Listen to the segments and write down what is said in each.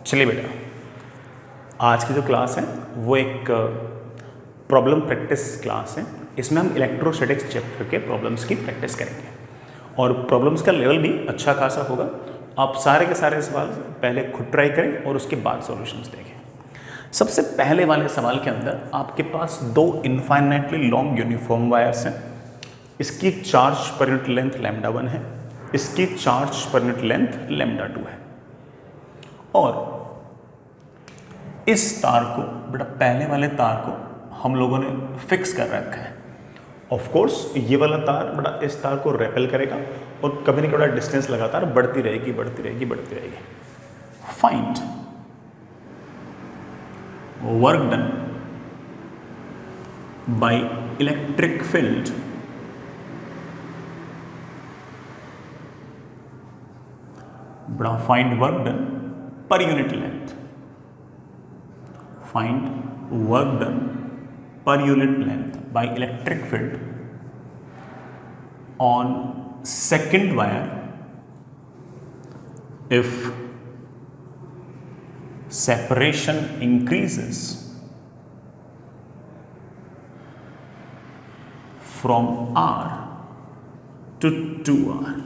चलिए बेटा, आज की जो क्लास है वो एक प्रॉब्लम प्रैक्टिस क्लास है। इसमें हम इलेक्ट्रोस्टैटिक्स चैप्टर के प्रॉब्लम्स की प्रैक्टिस करेंगे और प्रॉब्लम्स का लेवल भी अच्छा खासा होगा। आप सारे के सारे सवाल पहले खुद ट्राई करें और उसके बाद सॉल्यूशंस देखें। सबसे पहले वाले सवाल के अंदर आपके पास दो इनफाइनाइटली लॉन्ग यूनिफॉर्म वायर्स हैं। इसकी चार्ज पर यूनिट लेंथ λ1 है, इसकी चार्ज पर यूनिट लेंथ λ2 है। और इस तार को बेटा, पहले वाले तार को हम लोगों ने फिक्स कर रखा है। ऑफ कोर्स ये वाला तार बेटा इस तार को रेपेल करेगा और कभी ना कभी डिस्टेंस लगातार बढ़ती रहेगी बढ़ती रहेगी बढ़ती रहेगी। Find work done by electric field बेटा, find work done per unit length, find work done per unit length by electric field on second wire if separation increases from R to 2R।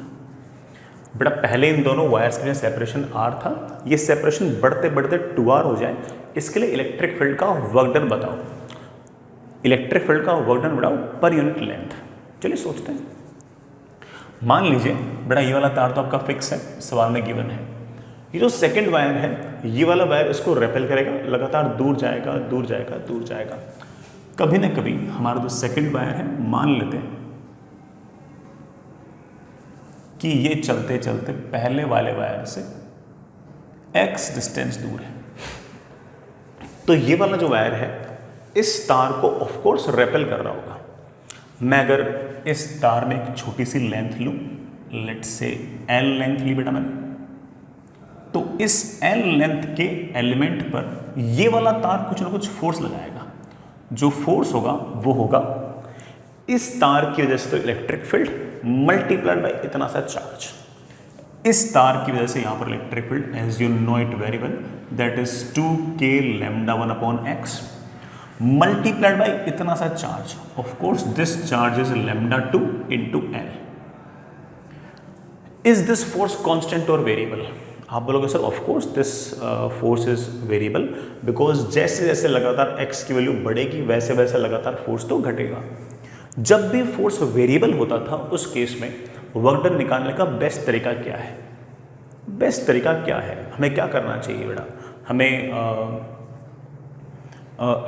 बेटा पहले इन दोनों wires के लिए separation R था, ये separation बढ़ते बढ़ते 2R हो जाए, इसके लिए इलेक्ट्रिक फील्ड का वर्क डन बताओ। इलेक्ट्रिक फील्ड का वर्क डन बताओ पर यूनिट लेंथ। चलिए सोचते हैं। मान लीजिए बेटा ये वाला तार तो आपका फिक्स है, सवाल में गिवन है। ये जो सेकंड वायर है, ये वाला वायर इसको रेपेल करेगा, लगातार दूर जाएगा दूर जाएगा दूर जाएगा। कभी ना कभी हमारा जो सेकंड वायर है, मान लेते हैं कि ये चलते चलते पहले वाले वायर से x डिस्टेंस दूर है, तो ये वाला जो वायर है इस तार को ऑफ कोर्स रेपेल कर रहा होगा। मैं अगर इस तार में एक छोटी सी लेंथ लूं, लेट्स से L लेंथ ली बेटा मैंने, तो इस L लेंथ के एलिमेंट पर ये वाला तार कुछ ना कुछ फोर्स लगाएगा। जो फोर्स होगा वो होगा इस तार की वजह से तो इलेक्ट्रिक फील्ड मल्टीप्लाइड बाय इतना सा चार्ज। इस तार की वजह से यहां पर electric field as you know it very well that is 2k λ1 upon x multiplied by इतना सा charge. Of course this charge is λ2 into L। Is this force constant और वेरिएबल? आप बोलोगे sir of course this force is variable, because जैसे जैसे लगातार x की value बढ़ेगी वैसे वैसे लगातार फोर्स तो घटेगा। जब भी फोर्स वेरिएबल होता था उस केस में वर्क डन निकालने का बेस्ट तरीका क्या है? बेस्ट तरीका क्या है? हमें क्या करना चाहिए बेटा? हमें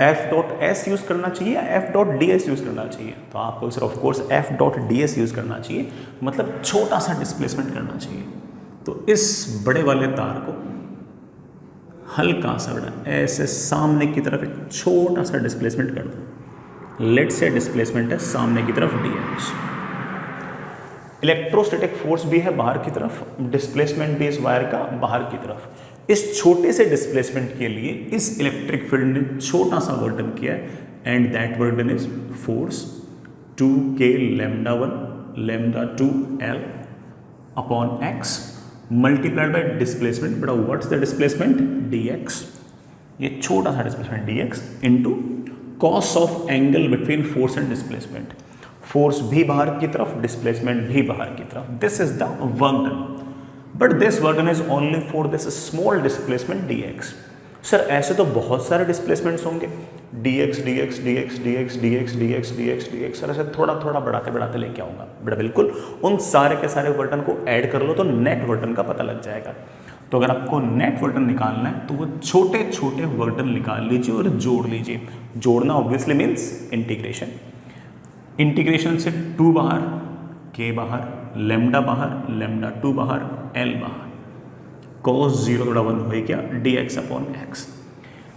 F.S यूज करना चाहिए या F.ds यूज करना चाहिए? तो आपको sir of course F.ds use करना चाहिए, मतलब छोटा सा डिस्प्लेसमेंट करना चाहिए। तो इस बड़े वाले तार को हल्का सा बेटा ऐसे सामने की तरफ एक छोटा सा डिस्प्लेसमेंट कर दो। लेट से डिस्प्लेसमेंट है सामने की तरफ dx। इलेक्ट्रोस्टैटिक फोर्स भी है बाहर की तरफ, डिस्प्लेसमेंट भी इस वायर का बाहर की तरफ। इस छोटे से डिस्प्लेसमेंट के लिए इस इलेक्ट्रिक फील्ड ने छोटा सा वर्क डन किया है and that work done is force 2k λ1 λ2 L upon x multiplied bye displacement. बेटा व्हाट्स द डिस्प्लेसमेंट? dx। ये छोटा सा displacement dx into cos of angle between force and displacement. Force भी बाहर की तरफ, डिस्प्लेसमेंट भी बाहर की तरफ। This is the work done, but this work done is only for this small displacement dx। Sir ऐसे तो बहुत सारे डिस्प्लेसमेंट्स होंगे, dx dx dx dx dx dx dx dx। Sir ऐसे थोड़ा थोड़ा बढ़ाते बढ़ाते लेके आऊंगा बेटा। बिल्कुल उन सारे के सारे वर्क डन को ऐड कर लो तो नेट वर्क डन का पता लग जाएगा। तो अगर आपको नेट वर्क डन निकालना है तो वो छोटे छोटे वर्क डन निकाल लीजिए और जोड़ लीजिए। जोड़ना ऑब्वियसली मीन्स इंटीग्रेशन। इंटीग्रेशन से 2 बाहर, k बाहर, λ बाहर, λ2 बाहर, L बाहर, cos 0 बड़ा 1 हो गया dx अपॉन x।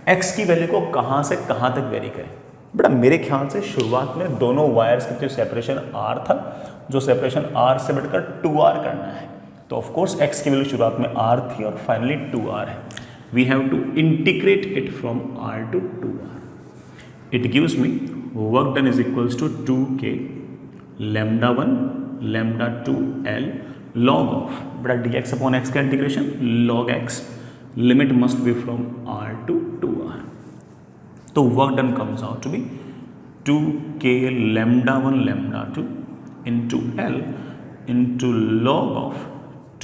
x की वैल्यू को कहाँ से कहाँ तक वेरी करें? बेटा मेरे ख्याल से शुरुआत में दोनों वायर्स के जो सेपरेशन r था, जो सेपरेशन r से बढ़कर 2r करना है। तो ऑफ कोर्स x की वैल्यू शुरुआत में r थी और फाइनली 2r है। We have to integrate it from r to 2r। It gives me work done is equals to 2k λ1 λ2 L log of बेटा dx अपॉन x का integration log x limit must be from r to 2r. तो work done comes out to be 2k λ1 λ2 into L into log of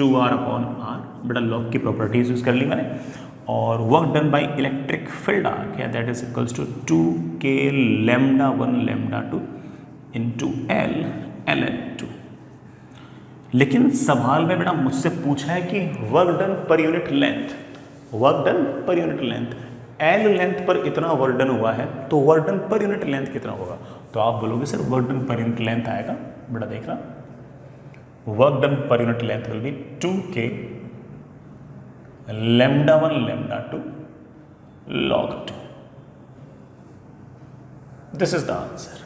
2r upon r. बेटा log की properties use कर ली मैंने, और work done by electric field आ गया, that is equals to 2k λ1 λ2 into L ln2. लेकिन सवाल में बेटा मुझसे पूछा है कि work done per unit length, work done per unit length, L length पर इतना वर्क डन हुआ है तो work done per unit length कितना होगा? तो आप बोलोगे sir work done per unit length आएगा, बेटा देखना work done per unit length will be 2k λ1 λ2 log 2. This is the answer.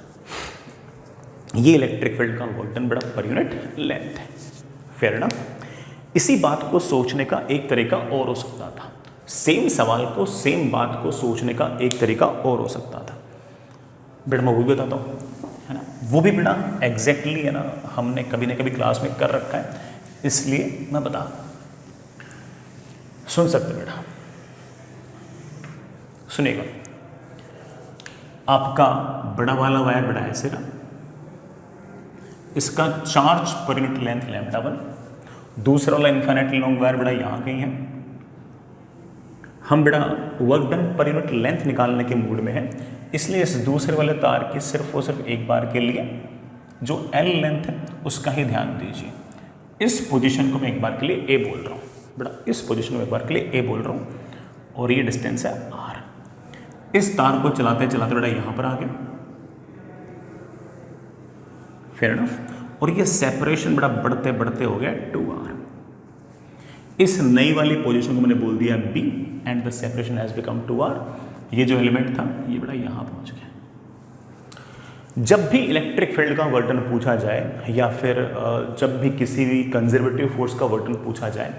ये इलेक्ट्रिक फील्ड का वर्क डन बेटा पर यूनिट लेंथ है. Fair enough. इसी बात को सोचने का एक तरीका और हो सकता था, सेम सवाल को सेम बात को सोचने का एक तरीका और हो सकता था. बेटा मैं वो भी बताता हूँ, है ना, वो भी बेटा एग्जैक्टली है ना हमने कभी ना कभी क्लास में कर रखा है, इसलिए मैं बता सुन सकते बेटा. सुनिएगा, आपका बड़ा वाला वायर बेटा ऐसे रहा, इसका चार्ज पर यूनिट लेंथ λ1, दूसरा वाला इन्फिनिटली लॉन्ग वायर बेटा यहाँ कहीं है. हम बेटा work done per unit length निकालने के मूड में है, इसलिए इस दूसरे वाले तार की सिर्फ और सिर्फ एक बार के लिए जो L लेंथ है उसका ही ध्यान दीजिए. इस पोजीशन को मैं एक बार के लिए A बोल रहा हूँ बेटा, इस पोजीशन को एक बार के लिए A बोल रहा हूँ, और ये डिस्टेंस है R. इस तार को चलाते चलाते बेटा यहाँ पर आ गया. Fair enough. और ये सेपरेशन बेटा बढ़ते बढ़ते हो गया 2r. इस नई वाली पोजीशन को मैंने बोल दिया B and the separation has become 2r. ये जो एलिमेंट था ये बेटा यहाँ पहुँच गया. जब भी इलेक्ट्रिक फील्ड का वर्क डन पूछा जाए या फिर जब भी किसी भी कंजर्वेटिव फोर्स का वर्क डन पूछा जाए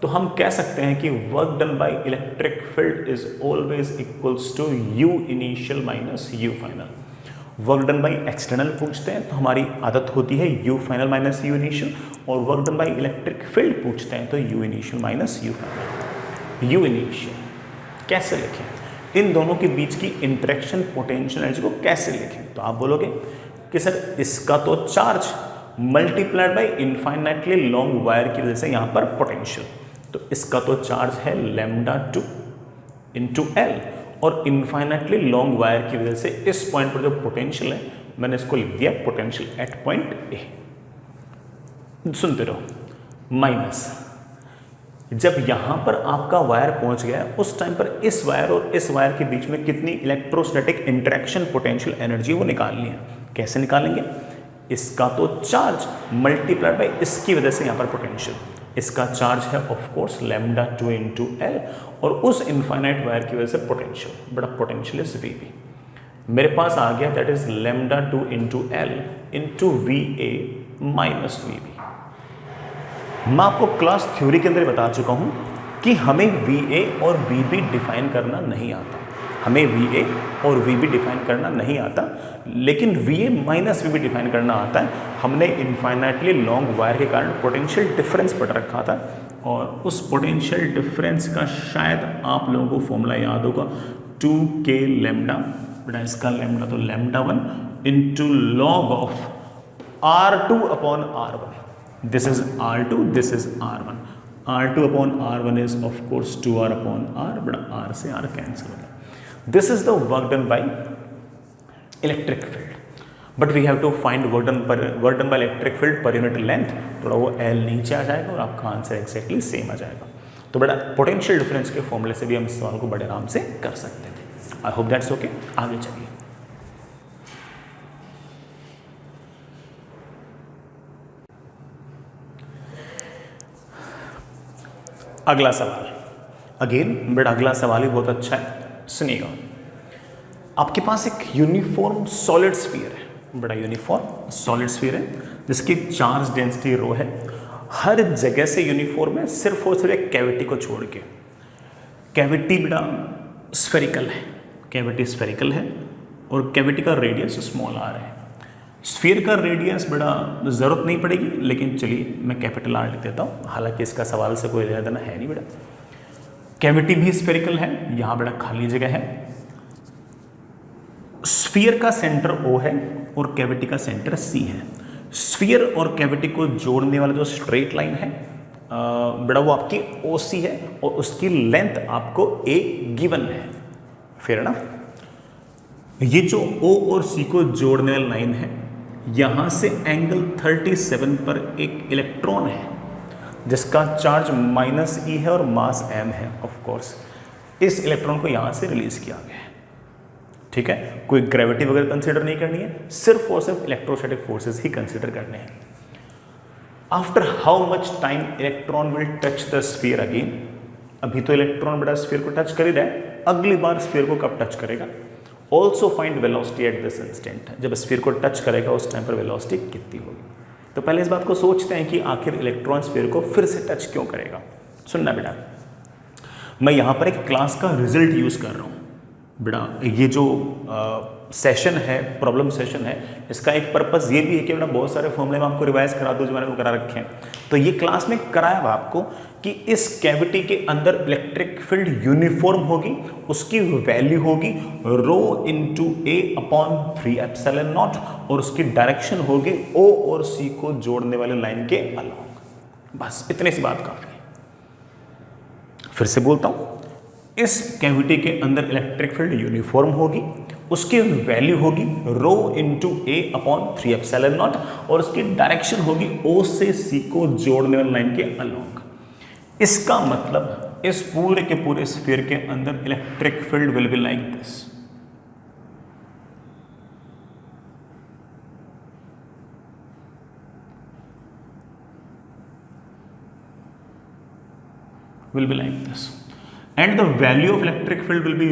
तो हम कह सकते हैं कि work done by electric field is always equals to U initial minus U final. Work done by external पूछते हैं तो हमारी आदत होती है U final minus U initial, और work done by electric field पूछते हैं तो U initial minus U final. U initial कैसे लिखें, इन दोनों के बीच की इंटरेक्शन पोटेंशियल एनर्जी को कैसे लिखें? तो आप बोलोगे कि सर इसका तो charge multiplied by infinitely long wire की वजह से यहाँ पर पोटेंशियल, तो इसका तो चार्ज है λ2 इंटू L, और इनफाइनाइटली लॉन्ग वायर की वजह से इस पॉइंट पर जो पोटेंशियल है मैंने इसको लिख दिया पोटेंशियल एट पॉइंट A. सुनते रहो. माइनस जब यहां पर आपका वायर पहुंच गया उस टाइम पर इस वायर और इस वायर के बीच में कितनी इलेक्ट्रोस्टैटिक इंटरेक्शन पोटेंशियल एनर्जी वो निकालनी है. कैसे निकालेंगे? इसका तो चार्ज मल्टीप्लाइड बाय इसकी वजह से यहां पर पोटेंशियल, इसका चार्ज है ऑफ कोर्स λ2 इंटू L, और उस इनफाइनाइट वायर की वजह से पोटेंशियल, बड़ा पोटेंशियल इज VB. मेरे पास आ गया that is λ2 into L into VA minus VB. मैं आपको क्लास थ्योरी के अंदर बता चुका हूं कि हमें VA और VB डिफाइन करना नहीं आता, हमें VA और VB डिफाइन करना नहीं आता, लेकिन VA माइनस VB डिफाइन करना आता है. हमने इनफाइनाइटली लॉन्ग वायर के कारण पोटेंशियल डिफरेंस पढ़ रखा था, और उस पोटेंशियल डिफरेंस का शायद आप लोगों को फॉर्मूला याद होगा 2k लैम्डा, बेटा इसका लैम्डा तो λ1 into log of R2 upon R1. This is R2, this is R1. R2 upon R1 is of course 2R upon R, बेटा R से R कैंसिल हो गया. This is the work done by electric field, but we have to find work done by electric field per unit length. थोड़ा वो L नीचे आ जाएगा और आपका आंसर एक्जैक्टली सेम आ जाएगा. तो बेटा पोटेंशियल डिफरेंस के फॉर्मूले से भी हम इस सवाल को बड़े आराम से कर सकते थे. I hope that's okay. आगे चलिए. अगला सवाल, अगेन बेटा अगला सवाल ही बहुत अच्छा है. सुनिएगा, आपके पास एक यूनिफॉर्म सॉलिड स्फीयर है, बड़ा यूनिफॉर्म सॉलिड स्फीयर है जिसकी चार्ज डेंसिटी रो है, हर जगह से यूनिफॉर्म है सिर्फ और सिर्फ एक कैविटी को छोड़ के. कैविटी बेटा स्फेरिकल है, कैविटी स्फेरिकल है, और कैविटी का रेडियस स्मॉल r है. स्फीयर का रेडियस बेटा ज़रूरत नहीं पड़ेगी, लेकिन चलिए मैं कैपिटल R लिख देता हूँ, हालांकि इसका सवाल से कोई लेना देना है नहीं बेटा. कैविटी भी स्फेरिकल है, यहां बड़ा खाली जगह है। स्फीयर का सेंटर O है और कैविटी का सेंटर C है। स्फीयर और कैविटी को जोड़ने वाला जो स्ट्रेट लाइन है बड़ा वो आपकी OC है और उसकी लेंथ आपको A गिवन है। फेयर ना? ये जो O और C को जोड़ने वाली लाइन है, यहां से एंगल 37 पर एक इलेक्ट्रॉन है जिसका चार्ज -e है और मास m है। ऑफ कोर्स इस इलेक्ट्रॉन को यहां से रिलीज किया गया है। ठीक है, कोई ग्रेविटी वगैरह कंसीडर नहीं करनी है, सिर्फ और सिर्फ इलेक्ट्रोस्टैटिक फोर्सेस ही कंसीडर करने हैं। After how much time electron will touch the sphere again? अभी तो इलेक्ट्रॉन बड़ा स्फीयर को टच कर ही रहा है, अगली बार स्फीयर को कब टच करेगा? Also find velocity at this instant. जब स्फीयर को टच करेगा उस टाइम पर वेलोसिटी कितनी होगी? तो पहले इस बात को सोचते हैं कि आखिर इलेक्ट्रॉन स्फीयर को फिर से टच क्यों करेगा। सुनना बेटा, मैं यहां पर एक क्लास का रिजल्ट यूज कर रहा हूं बेटा। ये जो सेशन है, प्रॉब्लम सेशन है, इसका एक पर्पस ये भी है कि बेटा बहुत सारे फॉर्मूले मैं आपको रिवाइज करा दूं जो मैंने करा रखे हैं। तो ये क्लास में कराया हुआ आपको कि इस कैविटी के अंदर इलेक्ट्रिक फील्ड यूनिफॉर्म होगी, उसकी वैल्यू होगी ρ×a/3ε0 और उसकी डायरेक्शन होगी O और C को जोड़ने वाले लाइन के अलोंग। बस इतनी सी बात काफी है। फिर से बोलता हूं, इस कैविटी के अंदर इलेक्ट्रिक फील्ड यूनिफॉर्म होगी, उसकी वैल्यू होगी ρ×a/3ε0 और उसकी डायरेक्शन होगी O से C को जोड़ने वाली लाइन के अलोंग। इसका मतलब इस पूरे के पूरे स्फीयर के अंदर electric field will be like this. will be like this and the value of electric field will be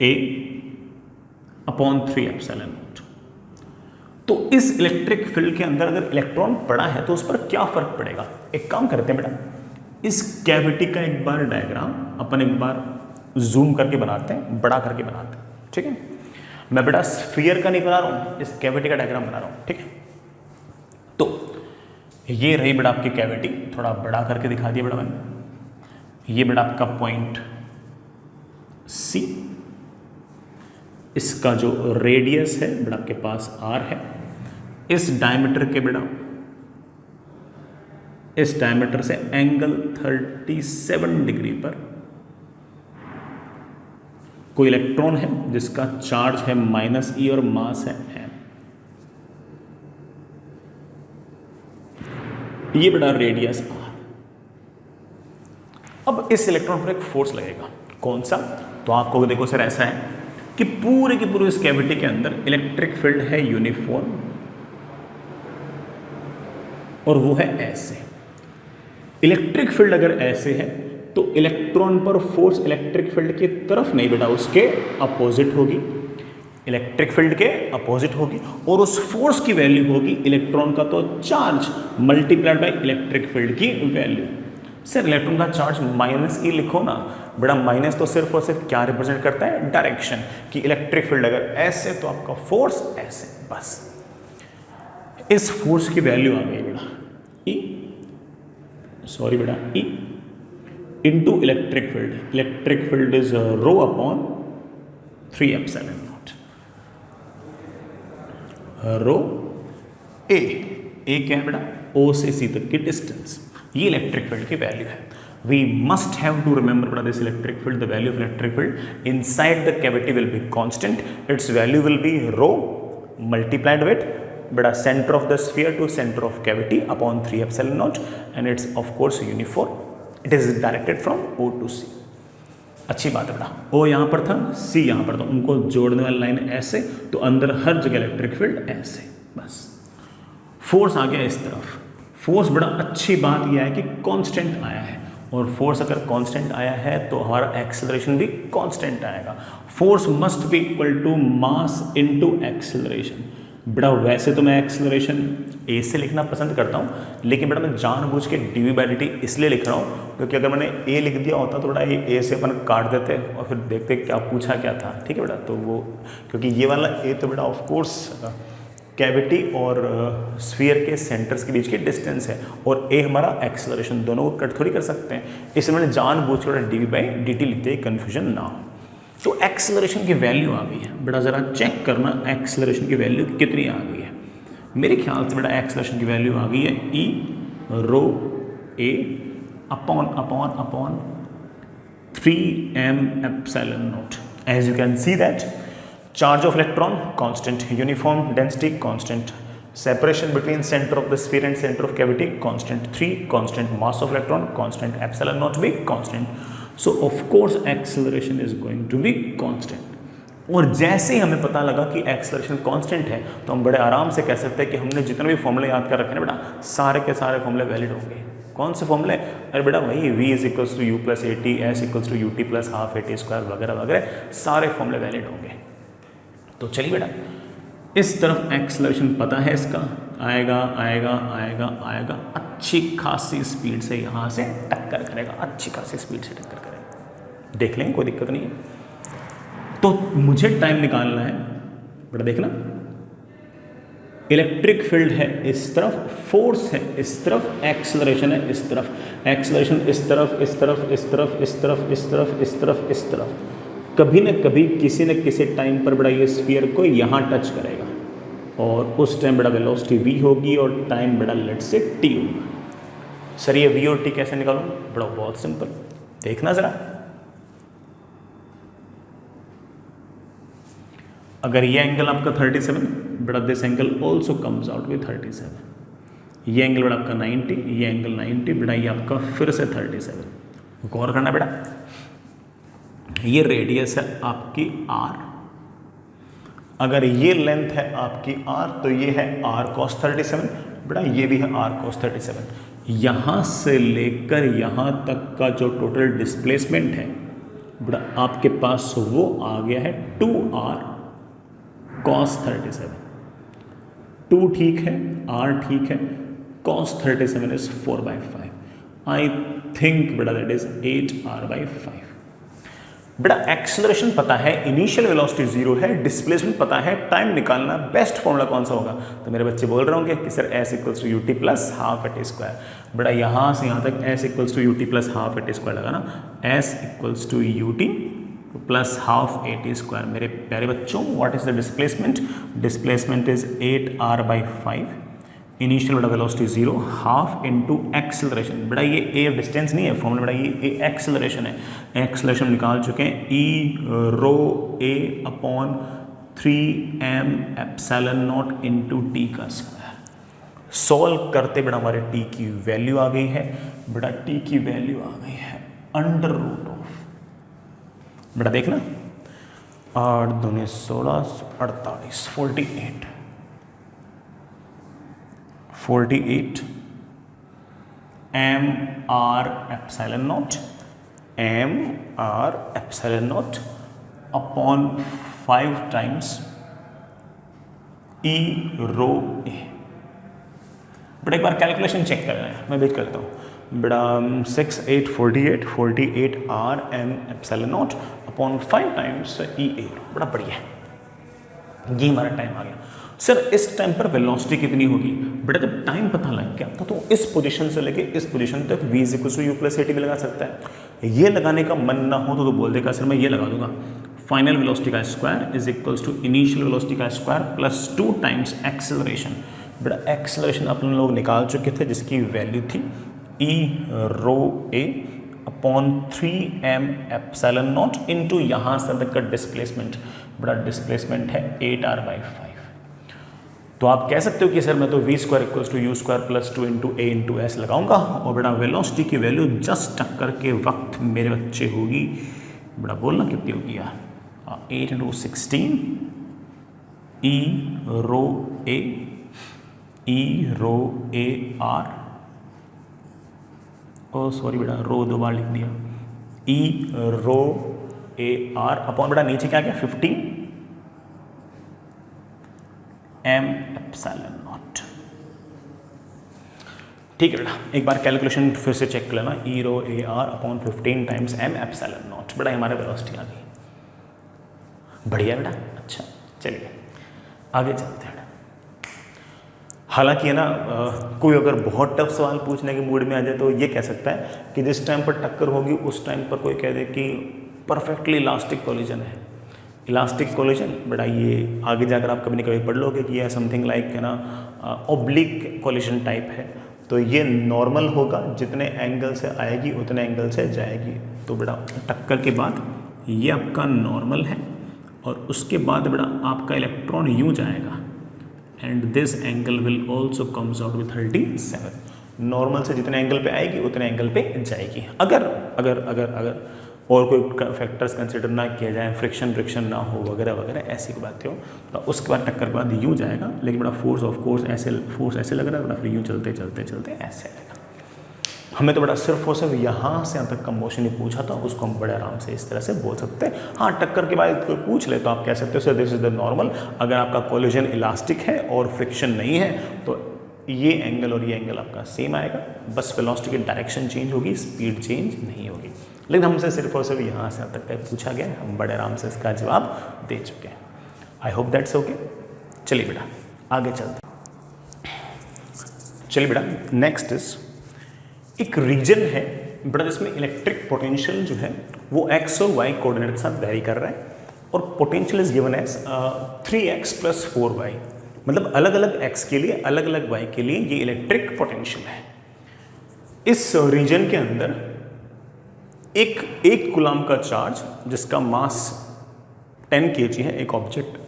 ρ/3ε0। तो इस इलेक्ट्रिक फील्ड के अंदर अगर इलेक्ट्रॉन पड़ा है तो उस पर क्या फर्क पड़ेगा? एक काम करते हैं बेटा, इस कैविटी का एक बार डायग्राम अपन एक बार जूम करके बनाते हैं, बड़ा करके बनाते हैं। ठीक है, मैं बेटा स्फीयर का नहीं बना रहा हूं, इस कैविटी का डायग्राम बना रहा हूं। ठीक है, तो ये रही बेटा आपकी कैविटी, थोड़ा बड़ा करके दिखा दिया बेटा मैंने। ये बेटा आपका पॉइंट C, इसका जो रेडियस है बेटा आपके पास R है। इस डायमीटर के बेटा, इस डायमीटर से एंगल 37 डिग्री पर कोई इलेक्ट्रॉन है जिसका चार्ज है -e और मास है m। ये बेटा रेडियस R। अब इस इलेक्ट्रॉन पर एक फोर्स लगेगा, कौन सा? तो आपको देखो सर ऐसा है कि पूरे के पूरे इस कैविटी के अंदर इलेक्ट्रिक फील्ड है यूनिफॉर्म और वो है ऐसे। इलेक्ट्रिक फील्ड अगर ऐसे है तो इलेक्ट्रॉन पर फोर्स इलेक्ट्रिक फील्ड की तरफ नहीं बेटा, उसके अपोजिट होगी, इलेक्ट्रिक फील्ड के अपोजिट होगी और उस फोर्स की वैल्यू होगी इलेक्ट्रॉन का तो charge multiplied by electric field की वैल्यू। सर इलेक्ट्रॉन का चार्ज -e लिखो ना बेटा, माइनस तो सिर्फ और सिर्फ क्या रिप्रेजेंट करता है? डायरेक्शन, कि इलेक्ट्रिक फील्ड अगर ऐसे तो आपका फोर्स ऐसे। बस इस फोर्स की वैल्यू आ गई बेटा E, सॉरी बेटा E into electric field. Electric field is ρ/3ε0। Rho A क्या है बेटा? O से C तक की डिस्टेंस, ये इलेक्ट्रिक फील्ड की वैल्यू है। We must have to remember बेटा this electric field, the value of electric field inside the cavity will be constant. Its value will be ρ multiplied with बेटा center of the sphere to center of cavity upon 3ε0 and it's of course uniform. It is directed from O to C. अच्छी बात है बेटा, O यहाँ पर था, C यहाँ पर था, उनको जोड़ने वाली लाइन ऐसे, तो अंदर हर जगह इलेक्ट्रिक फील्ड ऐसे। बस फोर्स आ गया इस तरफ। फोर्स बड़ा अच्छी बात यह है कि कांस्टेंट आया है और फोर्स अगर कांस्टेंट आया है तो हमारा एक्सेलरेशन भी कांस्टेंट आएगा। Force must be equal to mass into acceleration. बेटा वैसे तो मैं एक्सेलरेशन ए से लिखना पसंद करता हूँ, लेकिन बेटा मैं जानबूझ के dv/dt इसलिए लिख रहा हूँ क्योंकि अगर मैंने ए लिख दिया होता तो बेटा ये ए से अपन काट देते और फिर देखते क्या पूछा क्या था। ठीक है बेटा, तो वो क्योंकि ये वाला ए तो बेटा ऑफ कोर्स कैविटी और स्फीयर के सेंटर्स के बीच की डिस्टेंस है, और ए हमारा एक्सेलरेशन, दोनों को कट थोड़ी कर सकते हैं, इसलिए मैंने जानबूझकर dv/dt लिखते हैं, कन्फ्यूजन ना हो। तो एक्सेलरेशन की वैल्यू आ गई है बेटा, ज़रा चेक करना एक्सेलरेशन की वैल्यू कितनी आ गई है। मेरे ख्याल से बेटा एक्सेलरेशन की वैल्यू आ गई है E rho A upon 3m epsilon naught. As you can see that charge of electron constant, uniform density constant, separation between center of the sphere and center of cavity constant, 3 constant, mass of electron constant, epsilon naught be constant, so of course acceleration is going to be constant। और जैसे ही हमें पता लगा कि acceleration constant है तो हम बड़े आराम से कह सकते हैं कि हमने जितने भी फॉर्मूले याद कर रखे हैं बेटा, सारे के सारे फॉर्मूले वैलिड होंगे। कौन से फॉर्मूले? अरे बेटा वही v = u + at, s = ut + ½ at² वगैरह वगैरह, सारे फॉर्मूले वैलिड होंगे। तो चलिए बेटा, इस तरफ एक्सेलरेशन पता है इसका, आएगा आएगा आएगा आएगा, अच्छी खासी स्पीड से यहाँ से टक्कर करेगा, अच्छी खासी स्पीड से टक्कर करेगा, देख लेंगे, कोई दिक्कत नहीं है। तो मुझे टाइम निकालना है बेटा, देखना इलेक्ट्रिक फील्ड है इस तरफ, फोर्स है इस तरफ, एक्सेलरेशन है इस तरफ, एक्सेलरेशन इस तरफ इस तरफ इस तरफ इस तरफ इस तरफ इस तरफ इस तरफ, कभी न कभी किसी न किसी टाइम पर बड़ा ये स्फीयर को यहाँ टच करेगा, और उस टाइम बड़ा वेलोसिटी v होगी और टाइम बड़ा लेट से t होगा। सर ये v और t कैसे निकालूं? बड़ा बहुत सिंपल, देखना ज़रा। अगर ये एंगल आपका 37 बेटा, this angle also comes out with 37, ये एंगल बेटा आपका 90, ये एंगल 90 बेटा, ये आपका फिर से 37। गौर करना बेटा, ये रेडियस है आपकी r, अगर ये लेंथ है आपकी r तो ये है r cos 37 बेटा, ये भी है r cos 37। यहाँ से लेकर यहाँ तक का जो टोटल डिस्प्लेसमेंट है बेटा आपके पास वो आ गया है 2r cos 37। 2 ठीक है, r ठीक है, cos 37 इज 4/5, आई थिंक बेटा दैट इज 8r/5। बेटा एक्सेलरेशन पता है, इनिशियल वेलोसिटी 0 है, डिस्प्लेसमेंट पता है, टाइम निकालना, बेस्ट फॉर्मूला कौन सा होगा? तो मेरे बच्चे बोल रहे होंगे कि सर s = ut + ½ at²। बेटा यहाँ से यहाँ तक s = ut + ½ at² लगाना, s = ut + ½ at²। मेरे प्यारे बच्चों, what is the displacement? Displacement is 8r/5, initial बेटा वेलोसिटी 0, हाफ इनटू एक्सेलरेशन। बेटा ये ए डिस्टेंस नहीं है फॉर्मूला, बेटा ये ए एक्सेलरेशन है। एक्सेलरेशन निकाल चुके हैं, E rho A upon 3m epsilon not into T का स्क्वायर। सॉल्व करते बेटा हमारे टी की वैल्यू आ गई है, बेटा टी की वैल्यू आ गई है √, बेटा देखना 8 दूनी 16 48 48 mr epsilon not upon 5 times e रो ए। बेटा एक बार कैलकुलेशन चेक कर रहे हैं, मैं भेज करता हूँ बेटा 6 8 48 r m epsilon not upon 5 times e a। बड़ा बढ़िया, ये हमारा टाइम आ गया। सर इस टाइम पर वेलोसिटी कितनी होगी? बेटा जब टाइम पता लग गया तो इस पोजीशन से लेके इस पोजीशन तक v = u + at भी लगा सकता है। ये लगाने का मन ना हो तो बोल देगा सर मैं ये लगा दूंगा, फाइनल वेलोसिटी का square is equals to initial velocity का स्क्वायर प्लस 2 टाइम्स एक्सेलरेशन। बेटा एक्सेलरेशन अपन लोग निकाल चुके थे जिसकी वैल्यू थी e rho a upon 3m epsilon not into यहाँ से तक का डिस्प्लेसमेंट। बेटा डिस्प्लेसमेंट है 8r/5। तो आप कह सकते हो कि सर मैं तो v² = u² + 2 × a × s लगाऊंगा, और बेटा वेलोसिटी की वैल्यू जस्ट टक्कर के वक्त मेरे बच्चे होगी, बेटा बोलना कितनी होगी यार, 8 × 16 e rho a r, oh sorry बेटा रो 2 बार लिख दिया, e rho a r upon बेटा नीचे क्या गया 15 m एप्सिलॉन नॉट। ठीक है बेटा, एक बार कैलकुलेशन फिर से चेक कर लेना, e rho a r upon 15 times m epsilon nought. बेटा हमारे वेलोसिटी आ गई, बढ़िया बेटा। अच्छा चलिए आगे चलते हैं। हालांकि है ना, कोई अगर बहुत टफ सवाल पूछने के मूड में आ जाए तो ये कह सकता है कि जिस टाइम पर टक्कर होगी उस टाइम पर कोई कह दे कि परफेक्टली इलास्टिक कोलिजन है। इलास्टिक कोलिजन बेटा ये आगे जाकर आप कभी न कभी पढ़ लोगे कि यह समथिंग लाइक है ना ऑब्लिक कोलिजन टाइप है। तो ये नॉर्मल होगा, जितने एंगल से आएगी उतने एंगल से जाएगी। तो बेटा टक्कर के बाद ये आपका नॉर्मल है और उसके बाद बेटा आपका इलेक्ट्रॉन यूँ जाएगा and this angle will also comes out with 37। Normal से जितने एंगल पे आएगी उतने एंगल पे जाएगी। अगर अगर अगर अगर और कोई फैक्टर्स कंसिडर ना किया जाए, फ्रिक्शन ना हो वगैरह वगैरह, ऐसी कोई बातें हो तो उसके बाद टक्कर के बाद यूँ जाएगा। लेकिन बड़ा फोर्स ऑफ कोर्स ऐसे लग रहा है, बड़ा फिर यूँ चलते चलते चलते ऐसे आएगा। हमें तो बड़ा सिर्फ और सिर्फ यहाँ से यहाँ तक का मोशन ही पूछा था, उसको हम बड़े आराम से इस तरह से बोल सकते हैं। हाँ, टक्कर के बाद कोई पूछ ले तो आप कह सकते हो sir this is the normal. अगर आपका कोलिजन इलास्टिक है और फ्रिक्शन नहीं है तो ये एंगल और ये एंगल आपका सेम आएगा, बस वेलोसिटी की डायरेक्शन चेंज होगी, स्पीड चेंज नहीं होगी। लेकिन हमसे सिर्फ और सिर्फ यहाँ से यहाँ तक का पूछा गया, हम बड़े आराम से इसका जवाब दे चुके हैं। I hope that's okay. चलिए बेटा आगे चलते हैं। चलिए बेटा नेक्स्ट इज एक रीजन है बेटा जिसमें इलेक्ट्रिक पोटेंशियल जो है वो एक्स और वाई कोऑर्डिनेट के साथ वेरी कर रहा है और potential is given as 3x + 4y। मतलब अलग अलग x के लिए अलग अलग y के लिए ये इलेक्ट्रिक पोटेंशियल है। इस रीजन के अंदर एक कूलम का चार्ज जिसका मास 10 kg है, एक ऑब्जेक्ट,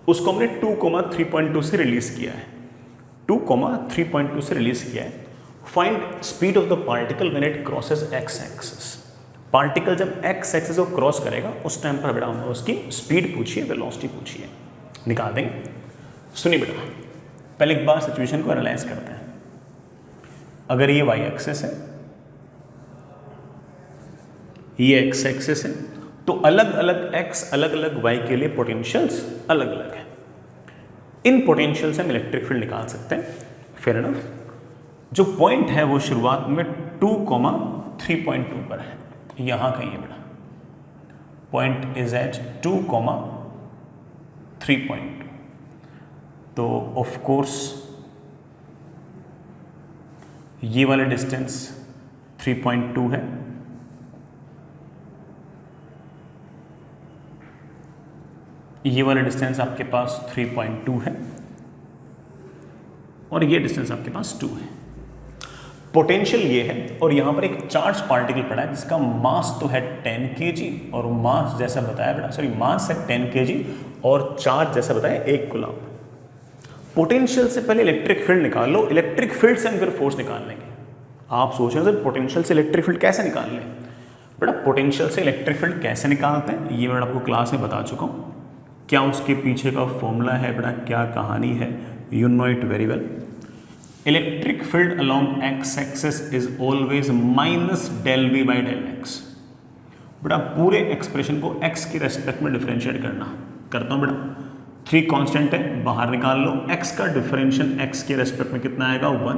उसको हमने 2,3.2 से रिलीज किया है। 2,3.2 से रिलीज किया है। Find speed of the particle when it crosses x axis. Particle जब x एक्सिस को क्रॉस करेगा उस टाइम पर बेटा हम उसकी स्पीड पूछिए, वेलोसिटी पूछिए, निकाल देंगे। सुनिए बेटा, पहले एक बार सिचुएशन को एनालाइज करते हैं। अगर ये y एक्सिस है, ये x एक्सिस है, तो अलग अलग x अलग अलग y के लिए पोटेंशियल्स अलग अलग है। इन पोटेंशियल से हम इलेक्ट्रिक फील्ड निकाल सकते हैं। Fair enough. जो पॉइंट है वो शुरुआत में 2,3.2 पर है, यहां कहीं है बेटा। Point is at 2,3.2। तो ऑफ कोर्स ये वाला डिस्टेंस 3.2 है, ये वाला डिस्टेंस आपके पास 3.2 है और ये डिस्टेंस आपके पास 2 है। पोटेंशियल ये है और यहाँ पर एक चार्ज पार्टिकल पड़ा है जिसका मास तो है 10 kg और मास जैसा बताया बेटा, सॉरी मास है 10 kg और चार्ज जैसा बताया 1 कूलम। पोटेंशियल से पहले इलेक्ट्रिक फील्ड निकाल लो, इलेक्ट्रिक फील्ड से हम फिर फोर्स निकाल लेंगे। आप सोच रहे हो सर पोटेंशियल से इलेक्ट्रिक फील्ड कैसे निकाल लें? बेटा पोटेंशियल से इलेक्ट्रिक फील्ड कैसे निकालते हैं ये मैं आपको क्लास में बता चुका हूँ। क्या उसके पीछे का फॉर्मूला है बेटा, क्या कहानी है, you know it very well. Electric field along x axis is always -del(v)/del(x)। बेटा पूरे एक्सप्रेशन को x के रेस्पेक्ट में डिफरेंशिएट करता हूँ बेटा। 3 कांस्टेंट है, बाहर निकाल लो। x का डिफरेंशियल x के रेस्पेक्ट में कितना आएगा 1।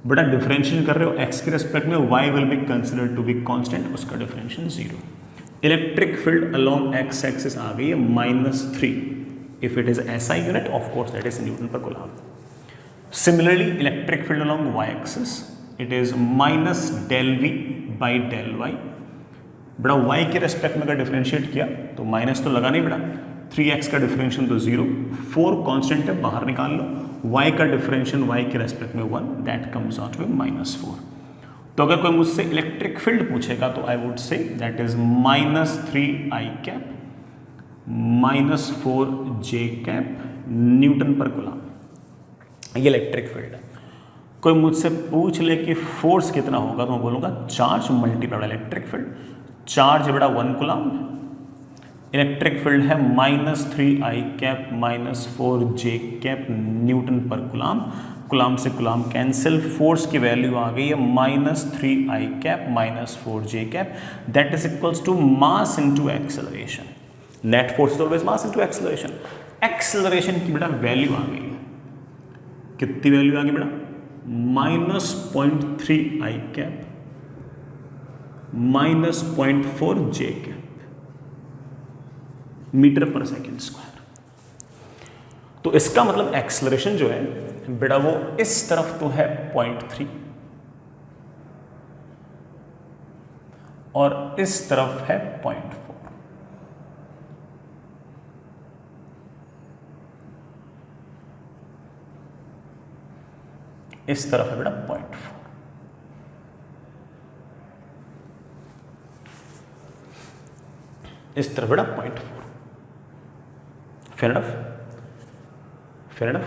बेटा डिफरेंशिएट कर रहे हो x के रेस्पेक्ट में, y will be considered to be constant, उसका differential 0। Electric field along x axis आ गई है -3। If it is SI unit of course that is newton पर coulomb. Similarly, electric field along y-axis, it is -del(v)/del(y). बेटा y के respect में अगर differentiate किया तो माइनस तो लगा नहीं बेटा, 3x का डिफरेंशियल तो 0, 4 कांस्टेंट है, बाहर निकाल लो। y का डिफरेंशियल y के रेस्पेक्ट में 1, दैट कम्स आउट विद -4। तो अगर कोई मुझसे इलेक्ट्रिक फील्ड पूछेगा तो I would say that is -3i cap -4j cap newton पर कूलम। ये इलेक्ट्रिक फील्ड है। कोई मुझसे पूछ ले कि फोर्स कितना होगा तो मैं बोलूँगा charge multiply electric field. Charge बेटा 1 कूलम, इलेक्ट्रिक फील्ड है -3i cap -4j cap newton पर कूलम। कूलम से कूलम कैंसिल, फोर्स की वैल्यू आ गई है -3i cap -4j cap, that is equals to mass into acceleration. Net force is always mass into acceleration. Acceleration की बेटा value आ गई है, कितनी वैल्यू आ गई बेटा? -0.3i cap -0.4j cap metre पर सेकेंड स्क्वायर। तो इसका मतलब एक्सेलरेशन जो है बेटा वो इस तरफ तो है 0.3 और इस तरफ है 0.4। इस तरफ है बेटा 0.4। इस तरफ बेटा 0.4। Fair enough, fair enough.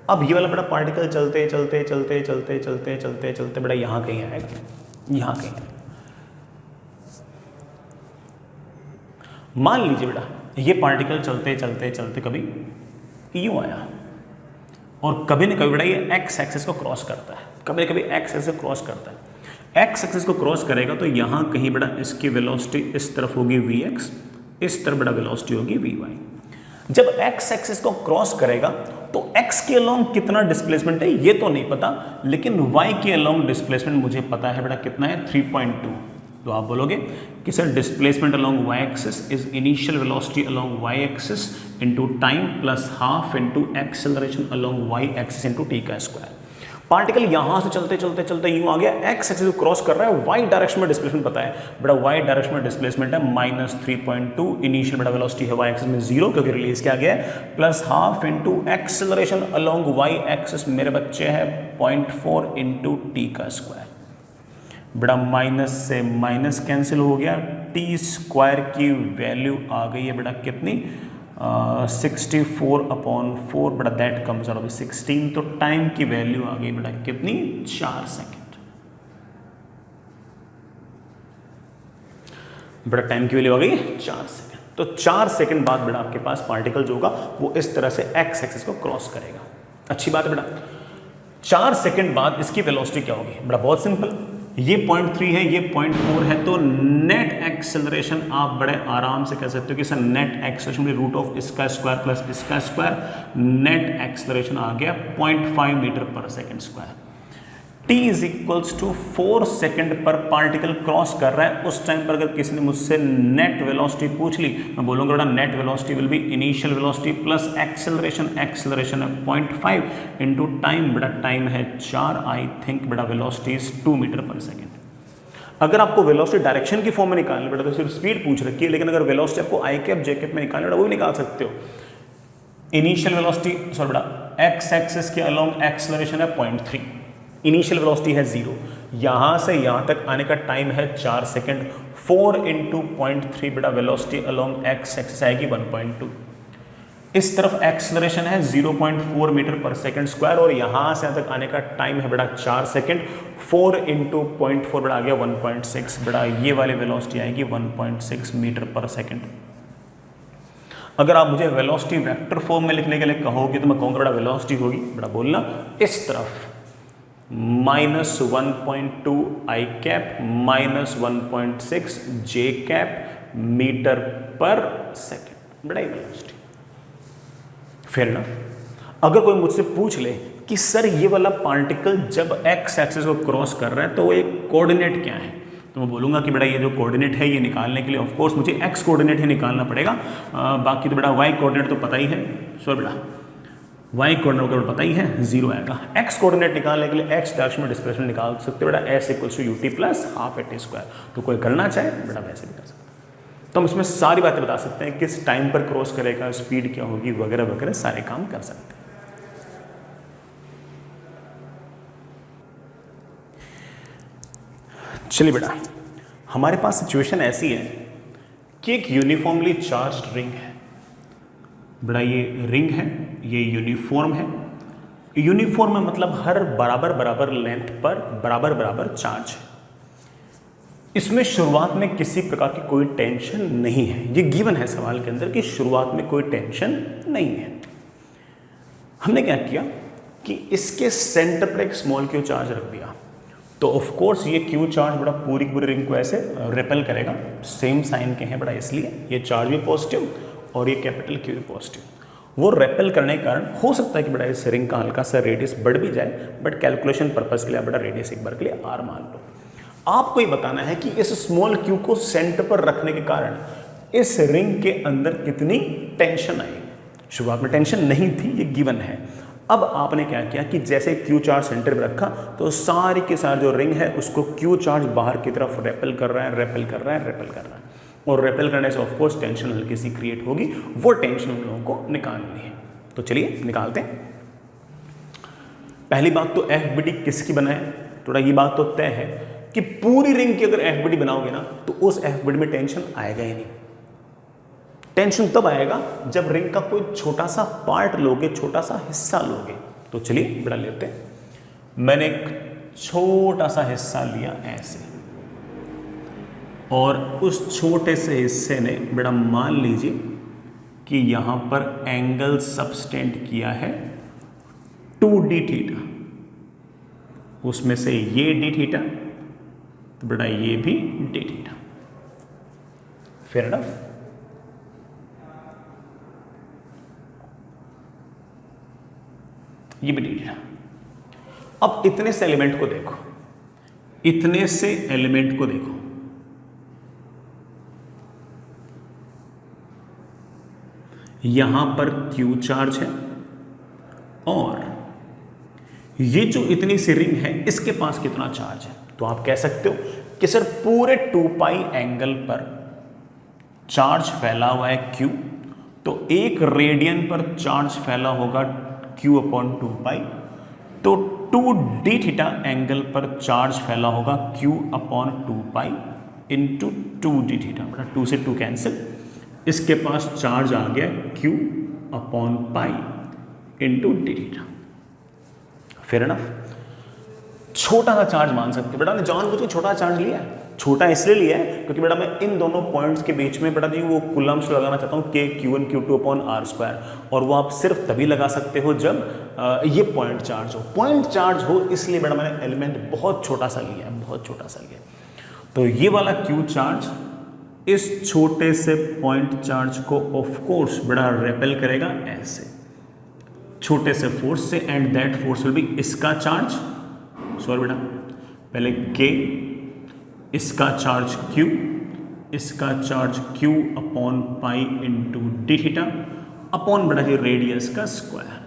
अब ये वाला बेटा पार्टिकल चलते चलते चलते चलते चलते चलते चलते बेटा यहां कहीं आएगा, यहां कहीं आएगा। मान लीजिए बेटा ये पार्टिकल चलते चलते चलते कभी यूं आया और कभी न कभी बेटा ये एक्स एक्सिस को क्रॉस करता है, कभी न कभी एक्स एक्सिस को क्रॉस करता है। एक्स एक्सिस को क्रॉस करेगा तो यहां कहीं बेटा इसकी वेलोसिटी इस तरफ होगी vx, इस तरफ बेटा वेलोसिटी होगी vy। जब एक्स एक्सिस को क्रॉस करेगा तो x के अलोंग कितना डिस्प्लेसमेंट है ये तो नहीं पता, लेकिन y के अलोंग डिस्प्लेसमेंट मुझे पता है बेटा कितना है 3.2। तो आप बोलोगे कि sir displacement along y axis is initial velocity along y axis into time plus half into acceleration along y axis into t का स्क्वायर। पार्टिकल यहां से चलते चलते चलते यूं आ गया, एक्स एक्सिस को क्रॉस कर रहा है, y डायरेक्शन में डिस्प्लेसमेंट पता है बेटा, y डायरेक्शन में डिस्प्लेसमेंट है -3.2, इनिशियल बेटा वेलोसिटी है y एक्सिस में 0 क्योंकि रिलीज किया गया है, plus half into acceleration along y axis मेरे बच्चे है 0.4 इनटू t का स्क्वायर। बेटा माइनस से माइनस कैंसिल हो गया, t स्क्वायर की वैल्यू आ गई है बेटा कितनी 64/4 बेटा दैट कम्स आउट 16। तो टाइम की वैल्यू आ गई बेटा कितनी 4 सेकेंड। बेटा टाइम की वैल्यू आ गई 4 सेकेंड। तो 4 सेकेंड बाद बेटा आपके पास पार्टिकल जो होगा वो इस तरह से एक्स एक्सिस को क्रॉस करेगा। अच्छी बात है बेटा। 4 सेकेंड बाद इसकी वेलोसिटी क्या होगी बेटा, बहुत सिंपल, ये 0.3 है, ये 0.4 है, तो नेट एक्सेलरेशन आप बड़े आराम से कह सकते हो कि sir net acceleration root of इसका स्क्वायर प्लस इसका स्क्वायर, नेट एक्सेलरेशन आ गया 0.5 मीटर पर second square. t is equals to 4 second पर पार्टिकल क्रॉस कर रहा है। उस टाइम पर अगर किसी ने मुझसे नेट वेलोसिटी पूछ ली, मैं बोलूंगा बेटा net velocity will be initial velocity plus acceleration, acceleration है 0.5 इनटू टाइम, बेटा टाइम है 4, आई थिंक बेटा वेलोसिटी इज 2 मीटर पर सेकेंड। अगर आपको वेलोसिटी डायरेक्शन की फॉर्म में निकालना बेटा तो सिर्फ स्पीड पूछ रखी है, लेकिन अगर वेलोसिटी आपको आई कैप जे कैप में निकालना बेटा वो भी निकाल सकते हो। इनिशियल वेलोसिटी सॉरी बेटा एक्स एक्सिस के अलोंग एक्सेलरेशन है 0.3, इनिशियल वेलोसिटी है 0, यहां से यहां तक आने का टाइम है 4 सेकेंड, 4 इंटू 0.3 बेटा वेलोसिटी अलोंग एक्स एक्सिस आएगी 1.2। इस तरफ एक्सेलरेशन है 0.4 मीटर पर सेकेंड स्क्वायर और यहां से यहां तक आने का टाइम है बेटा 4 सेकेंड, 4 इंटू 0.4 बेटा आ गया 1.6, बेटा ये वाली वेलोसिटी आएगी 1.6 मीटर पर सेकेंड। अगर आप मुझे वेलोसिटी वेक्टर फॉर्म में लिखने के लिए कहोगे तो मैं कहूँगा बेटा वेलोसिटी होगी बेटा बोलना इस तरफ -1.2 आई कैप -1.6 जे कैप मीटर पर सेकेंड, बेटा ये वेलोसिटी। Fair enough. अगर कोई मुझसे पूछ ले कि सर ये वाला पार्टिकल जब एक्स एक्सिस को क्रॉस कर रहा है तो एक कोऑर्डिनेट क्या है, तो मैं बोलूंगा कि बेटा ये जो कोऑर्डिनेट है ये निकालने के लिए ऑफ कोर्स मुझे एक्स कोऑर्डिनेट ही निकालना पड़ेगा, बाकी तो बेटा वाई कोऑर्डिनेट तो पता ही है, सॉरी बेटा वाई कोऑर्डिनेट को पता ही है 0 आएगा। एक्स कोऑर्डिनेट निकालने के लिए एक्स डायरेक्शन में डिस्प्लेसमेंट निकाल सकते हो बेटा S equals to UT plus half AT square. तो कोई करना चाहे बेटा वैसे भी कर सकते हैं। तो हम इसमें सारी बातें बता सकते हैं, किस टाइम पर क्रॉस करेगा, स्पीड क्या होगी वगैरह वगैरह सारे काम कर सकते हैं। चलिए बेटा हमारे पास सिचुएशन ऐसी है कि एक यूनिफॉर्मली चार्ज्ड रिंग है बेटा, ये रिंग है, ये यूनिफॉर्म है। यूनिफॉर्म है मतलब हर बराबर बराबर लेंथ पर बराबर बराबर चार्ज है। इसमें शुरुआत में किसी प्रकार की कोई टेंशन नहीं है, ये गिवन है सवाल के अंदर कि शुरुआत में कोई टेंशन नहीं है। हमने क्या किया कि इसके सेंटर पर एक स्मॉल क्यू चार्ज रख दिया, तो ऑफ कोर्स ये क्यू चार्ज बड़ा पूरी पूरी रिंग को ऐसे रिपेल करेगा, सेम साइन के हैं बड़ा, इसलिए ये चार्ज भी पॉजिटिव और ये कैपिटल क्यू भी पॉजिटिव। वो रेपेल करने के कारण हो सकता है कि बड़ा इस रिंग का हल्का सा रेडियस बढ़ भी जाए, बट कैलकुलेशन पर्पस के लिए बड़ा रेडियस एक बार के लिए आर मान लो। आपको ये बताना है कि इस स्मॉल क्यू को सेंटर पर रखने के कारण इस रिंग के अंदर कितनी टेंशन आई। शुरुआत में टेंशन नहीं थी, ये गिवन है। अब आपने क्या किया कि जैसे क्यू चार्ज सेंटर पे रखा तो सारी के सारे जो रिंग है उसको क्यू चार्ज बाहर की तरफ रेपेल कर रहा है, रेपेल कर रहा है, रेपेल कर रहा है, और रेपेल करने से ऑफकोर्स टेंशन हल्की सी क्रिएट होगी, वो टेंशन हम लोगों को निकालनी है। तो चलिए निकालते हैं। पहली बात तो एफ किसकी बनाए, थोड़ा ये बात तो तय है कि पूरी रिंग की अगर एफ बनाओगे ना तो उस एफ में टेंशन आएगा ही नहीं। टेंशन तब आएगा जब रिंग का कोई छोटा सा पार्ट लोगे, छोटा सा हिस्सा लोगे। तो चलिए बड़ा लेते हैं। मैंने एक छोटा सा हिस्सा लिया ऐसे, और उस छोटे से हिस्से ने बड़ा मान लीजिए कि यहां पर एंगल सबस्टेंड किया है 2d थीटा, उसमें से ये d थीटा तो बड़ा ये भी d थीटा। Fair enough. ये भी d थीटा। अब इतने से एलिमेंट को देखो, इतने से एलिमेंट को देखो, यहां पर Q चार्ज है और ये जो इतनी सी रिंग है इसके पास कितना चार्ज है। तो आप कह सकते हो कि सर पूरे 2 पाई एंगल पर चार्ज फैला हुआ है Q, तो 1 रेडियन पर चार्ज फैला होगा Q अपॉन 2 पाई, तो 2d थीटा एंगल पर चार्ज फैला होगा Q upon 2 pi into 2d theta, बड़ा 2 से 2 कैंसिल, इसके पास चार्ज आ गया Q upon pi into d theta. Fair enough. छोटा सा चार्ज मान सकते बेटा, ने जानबूझ के छोटा चार्ज लिया है। छोटा इसलिए लिया है क्योंकि बेटा मैं इन दोनों पॉइंट्स के बीच में बेटा जी वो कूलम्स लगाना चाहता हूँ k q1 q2 upon r square, और वो आप सिर्फ तभी लगा सकते हो जब ये पॉइंट चार्ज हो। पॉइंट चार्ज हो इसलिए बेटा मैंने एलिमेंट बहुत छोटा सा लिया है, बहुत छोटा सा लिया। तो ये वाला q चार्ज इस छोटे से पॉइंट चार्ज को ऑफ कोर्स बड़ा रेपेल करेगा ऐसे छोटे से फोर्स से, and that force will B इसका चार्ज, सॉरी बेटा पहले k, इसका चार्ज q, इसका charge q upon pi into D theta upon बेटा जी रेडियस का स्क्वायर।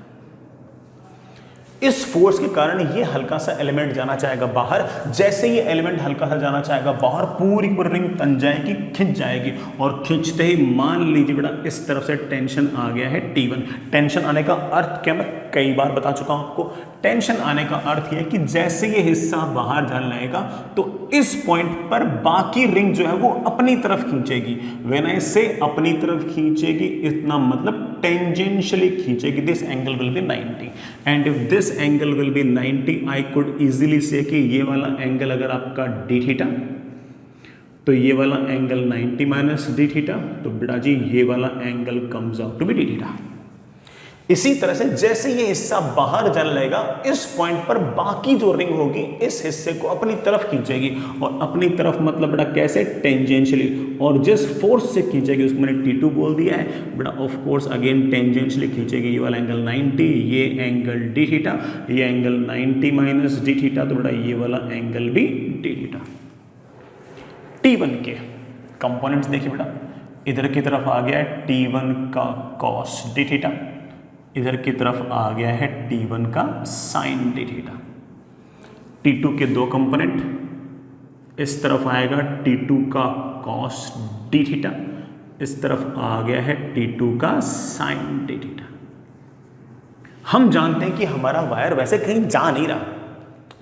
इस फोर्स के कारण ये हल्का सा एलिमेंट जाना चाहेगा बाहर। जैसे ये एलिमेंट हल्का सा जाना चाहेगा बाहर, पूरी पूरी रिंग तन जाएगी, खिंच जाएगी, और खिंचते ही मान लीजिए बेटा इस तरफ से टेंशन आ गया है T1। टेंशन आने का अर्थ क्या, मैं कई बार बता चुका हूं आपको। टेंशन आने का अर्थ यह है कि जैसे ये हिस्सा बाहर जाने लगेगा तो इस पॉइंट पर बाकी रिंग जो है वो अपनी तरफ खींचेगी। व्हेन आई से अपनी तरफ खींचेगी, इतना मतलब टेंजेंशियली खींचेगी। This angle will be 90, and if this angle will be 90 I could easily say कि ये वाला एंगल अगर आपका डी थीटा, तो ये वाला एंगल 90 माइनस डी थीटा, तो बेटा जी ये वाला angle comes out to be D theta. इसी तरह से जैसे ये हिस्सा बाहर जाने लगेगा, इस पॉइंट पर बाकी जो रिंग होगी इस हिस्से को अपनी तरफ खींचेगी, और अपनी तरफ मतलब बेटा कैसे, टेंजेंशियली, और जिस फोर्स से खींचेगी उसको मैंने T2 बोल दिया है बेटा। ऑफ कोर्स अगेन टेंजेंशियली खींचेगी। ये वाला एंगल 90, ये एंगल डी थीटा, ये एंगल 90 माइनस डी थीटा, तो बेटा ये वाला एंगल भी डी थीटा। T1 के कंपोनेंट्स देखिए बेटा, इधर की तरफ आ गया है T1 का कॉस डी थीटा, इधर की तरफ आ गया है T1 का साइन डी थीटा। T2 के 2 कंपोनेंट, इस तरफ आएगा T2 का कॉस डी थीटा, इस तरफ आ गया है T2 का साइन डी थीटा। हम जानते हैं कि हमारा वायर वैसे कहीं जा नहीं रहा,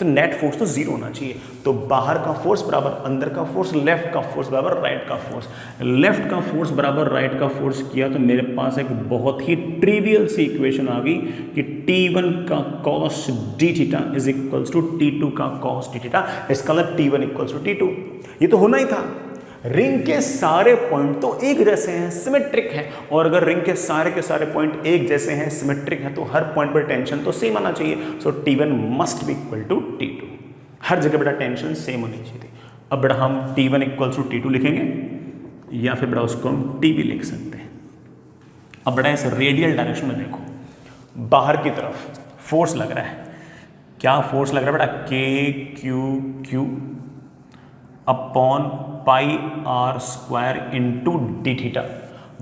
तो नेट फोर्स तो जीरो होना चाहिए। तो बाहर का फोर्स बराबर अंदर का फोर्स, लेफ्ट का फोर्स बराबर राइट का फोर्स। लेफ्ट का फोर्स बराबर राइट का फोर्स किया तो मेरे पास एक बहुत ही ट्रिवियल सी इक्वेशन आ गई कि T1 का cos D theta is equals to T2 का कॉस डी थीटा। इसका मतलब T1 इक्वल्स टू T2। ये तो होना ही था। रिंग के सारे पॉइंट तो एक जैसे हैं, सिमेट्रिक है, और अगर रिंग के सारे पॉइंट एक जैसे हैं, सिमेट्रिक है, तो हर पॉइंट पर टेंशन तो सेम आना चाहिए। So T1 must be equal to T2। हर जगह बेटा टेंशन सेम होनी चाहिए थी। अब बेटा हम T1 इक्वल्स टू T2 लिखेंगे, या फिर बेटा उसको हम T भी लिख सकते हैं। अब बेटा इस रेडियल डायरेक्शन में देखो, बाहर की तरफ फोर्स लग रहा है। क्या फोर्स लग रहा है बेटा, KQQ upon pi are square into D theta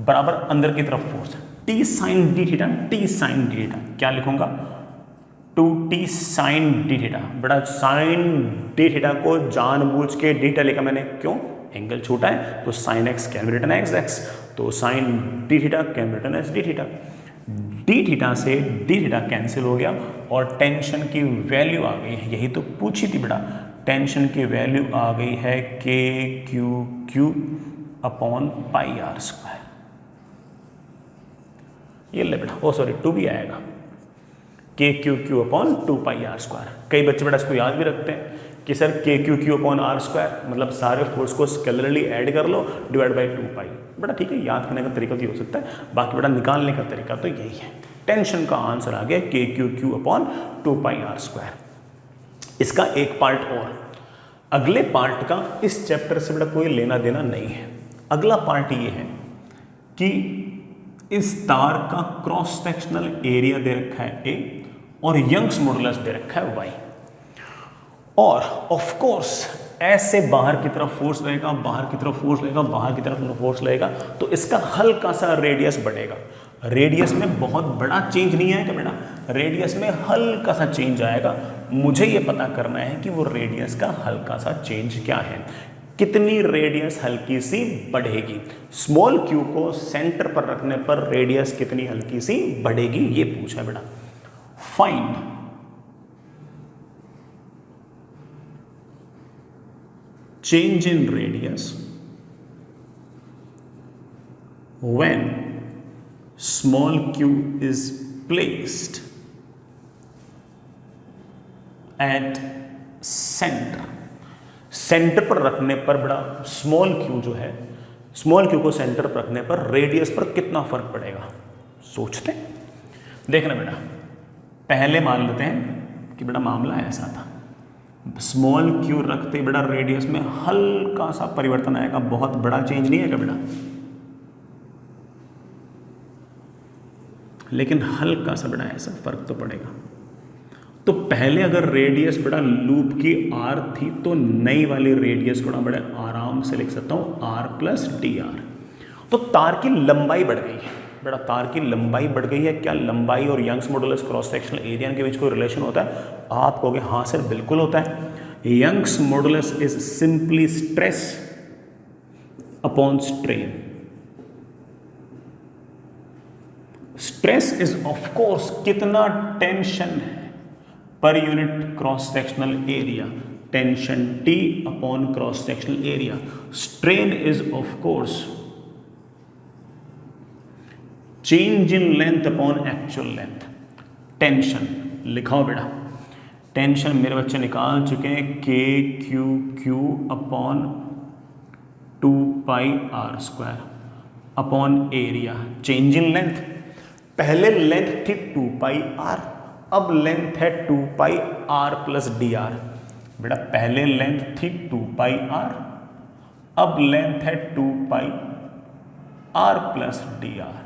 बराबर अंदर की तरफ फोर्स है। T sine D theta, T sine D theta क्या लिखूंगा, 2t साइन डी थीटा। बड़ा साइन डी थीटा को जानबूझ के डी थीटा लिखा मैंने, क्यों, एंगल छोटा है तो sine x can be written x x, तो sine D theta can be written as d theta. D theta से डी थीटा कैंसिल हो गया और टेंशन की वैल्यू आ गई है, यही तो पूछी थी बेटा, टेंशन की वैल्यू आ गई है K Q Q upon pi are square. ये ले बेटा, ओ सॉरी 2 भी आएगा, K Q Q upon 2 pi are square. कई बच्चे बेटा इसको याद भी रखते हैं कि sir K Q Q upon R square मतलब सारे फोर्स को स्केलरली ऐड कर लो डिवाइड बाई 2 पाई। बेटा ठीक है, याद करने का तरीका भी हो सकता है, बाकी बेटा निकालने का तरीका तो यही है। टेंशन का आंसर आ गया K Q Q upon 2 pi are square. इसका एक पार्ट और, अगले पार्ट का इस चैप्टर से बेटा कोई लेना देना नहीं है। अगला पार्ट ये है कि इस तार का क्रॉस सेक्शनल एरिया दे रखा है ए और यंग्स मॉडुलस दे रखा है वाई, और ऑफ कोर्स ऐसे बाहर की तरफ फोर्स लगेगा, बाहर की तरफ फोर्स लगेगा, बाहर की तरफ फोर्स लगेगा, तो इसका हल्का सा रेडियस बढ़ेगा। रेडियस में बहुत बड़ा चेंज नहीं आएगा बेटा, रेडियस में हल्का सा चेंज आएगा। मुझे ये पता करना है कि वो रेडियस का हल्का सा चेंज क्या है, कितनी रेडियस हल्की सी बढ़ेगी। स्मॉल क्यू को सेंटर पर रखने पर रेडियस कितनी हल्की सी बढ़ेगी, ये पूछा है बेटा। Find change in radius when small q is placed at center। Centre पर रखने पर बड़ा स्मॉल क्यू जो है, स्मॉल क्यू को सेंटर पर रखने पर रेडियस पर कितना फर्क पड़ेगा, सोचते हैं। देखना बेटा, पहले मान लेते हैं कि बेटा मामला ऐसा था, स्मॉल क्यू रखते बेटा रेडियस में हल्का सा परिवर्तन आएगा, बहुत बड़ा चेंज नहीं आएगा बेटा, लेकिन हल्का सा बेटा ऐसा फर्क तो पड़ेगा। तो पहले अगर रेडियस बेटा लूप की आर थी तो नई वाली रेडियस को बड़े आराम से लिख सकता हूं आर प्लस डी आर। तो तार की लंबाई बढ़ गई है बेटा, तार की लंबाई बढ़ गई है। क्या लंबाई और Young's modulus cross sectional area के बीच कोई रिलेशन होता है? आप कहोगे हाँ सर बिल्कुल होता है। Young's modulus is simply stress upon strain. Stress is of course कितना टेंशन है per unit cross sectional area, tension T upon cross sectional area. Strain is of course change in length upon actual length. Tension लिखाओ बेटा, tension मेरे बच्चे निकाल चुके हैं के Q Q upon 2 pi are square upon area. Change in length, पहले length थी 2 पाई आर, अब लेंथ है 2 pi R plus D R. बेटा पहले लेंथ थी 2 पाई आर, अब लेंथ है 2 pi R plus D are.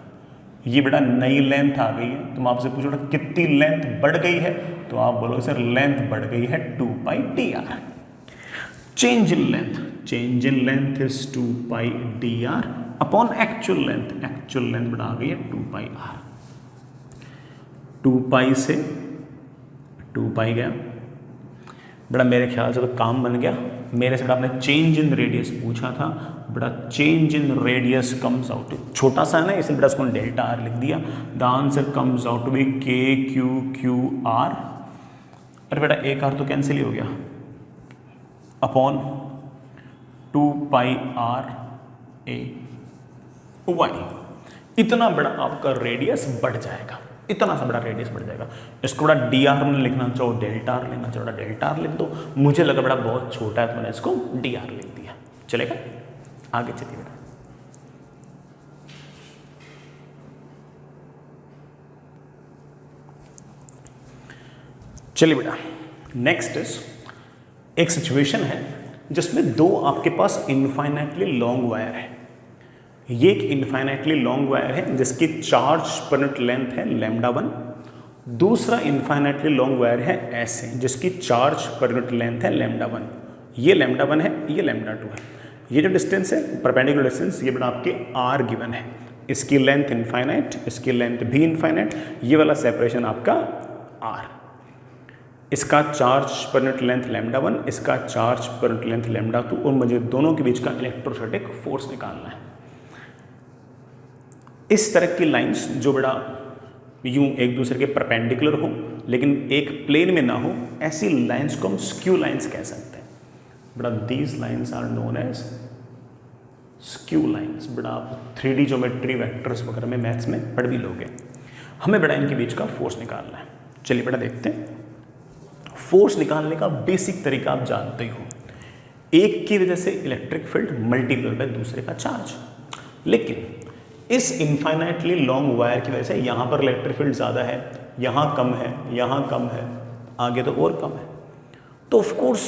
ये बेटा नई लेंथ आ गई है। तुम आपसे पूछो बेटा कितनी लेंथ बढ़ गई है, तो आप बोलोगे सर लेंथ बढ़ गई है 2 pi d r. Change in length, change in length is 2 pi d r upon actual length. Actual length बेटा आ गई है 2 पाई आर। 2 पाई से 2 पाई गया बेटा, मेरे ख्याल से तो काम बन गया। मेरे से आपने चेंज इन रेडियस पूछा था बेटा, change in radius comes out, छोटा सा है ना इसलिए बेटा उसको डेल्टा आर लिख दिया। The answer comes out to be K Q Q R. अरे बेटा एक आर तो कैंसिल ही हो गया, upon 2 pi R A Y. इतना बड़ा आपका रेडियस बढ़ जाएगा, इतना सा बड़ा रेडियस बढ़ जाएगा। इसको बड़ा डी आर में लिखना चाहो डेल्टा आर लेना चाहो डेल्टा आर लिख दो। मुझे लगा बड़ा बहुत छोटा है तो मैंने इसको डी आर लिख दिया। चलेगा, आगे चलिए बेटा। चलिए बेटा, नेक्स्ट इज एक सिचुएशन है जिसमें दो आपके पास इनफाइनाइटली लॉन्ग वायर है। ये एक इनफाइनाइटली लॉन्ग वायर है जिसकी चार्ज पर यूनिट लेंथ है λ1। दूसरा इनफाइनाइटली लॉन्ग वायर है ऐसे जिसकी चार्ज पर यूनिट लेंथ है λ1। ये λ1 है, ये λ2 है। ये जो डिस्टेंस है परपेंडिकुलर डिस्टेंस, ये बेटा आपके r गिवन है। इसकी लेंथ इनफाइनाइट, इसकी लेंथ भी इनफाइनाइट, ये वाला सेपरेशन आपका r, इसका चार्ज पर यूनिट लेंथ λ1, इसका चार्ज पर यूनिट लेंथ λ2, और मुझे दोनों के बीच का इलेक्ट्रोस्टैटिक फोर्स निकालना है। इस तरह की लाइंस जो बड़ा यूं एक दूसरे के परपेंडिकुलर हो लेकिन एक प्लेन में ना हो, ऐसी लाइंस को हम स्क्यू लाइंस कह सकते हैं। बड़ा these lines are known as skew lines. बड़ा आप 3D ज्योमेट्री वेक्टर्स वगैरह में मैथ्स में पढ़ भी लोगे। हमें बड़ा इनके बीच का फोर्स निकालना है। चलिए बड़ा देखते हैं। फोर्स निकालने का बेसिक तरीका आप जानते ही हो, एक की वजह से इलेक्ट्रिक फील्ड मल्टीप्लाई बाय दूसरे का चार्ज। लेकिन इस इनफाइनाइटली लॉन्ग वायर की वजह से यहाँ पर इलेक्ट्रिक फील्ड ज़्यादा है, यहाँ कम है, यहाँ कम है, आगे तो और कम है। तो ऑफ कोर्स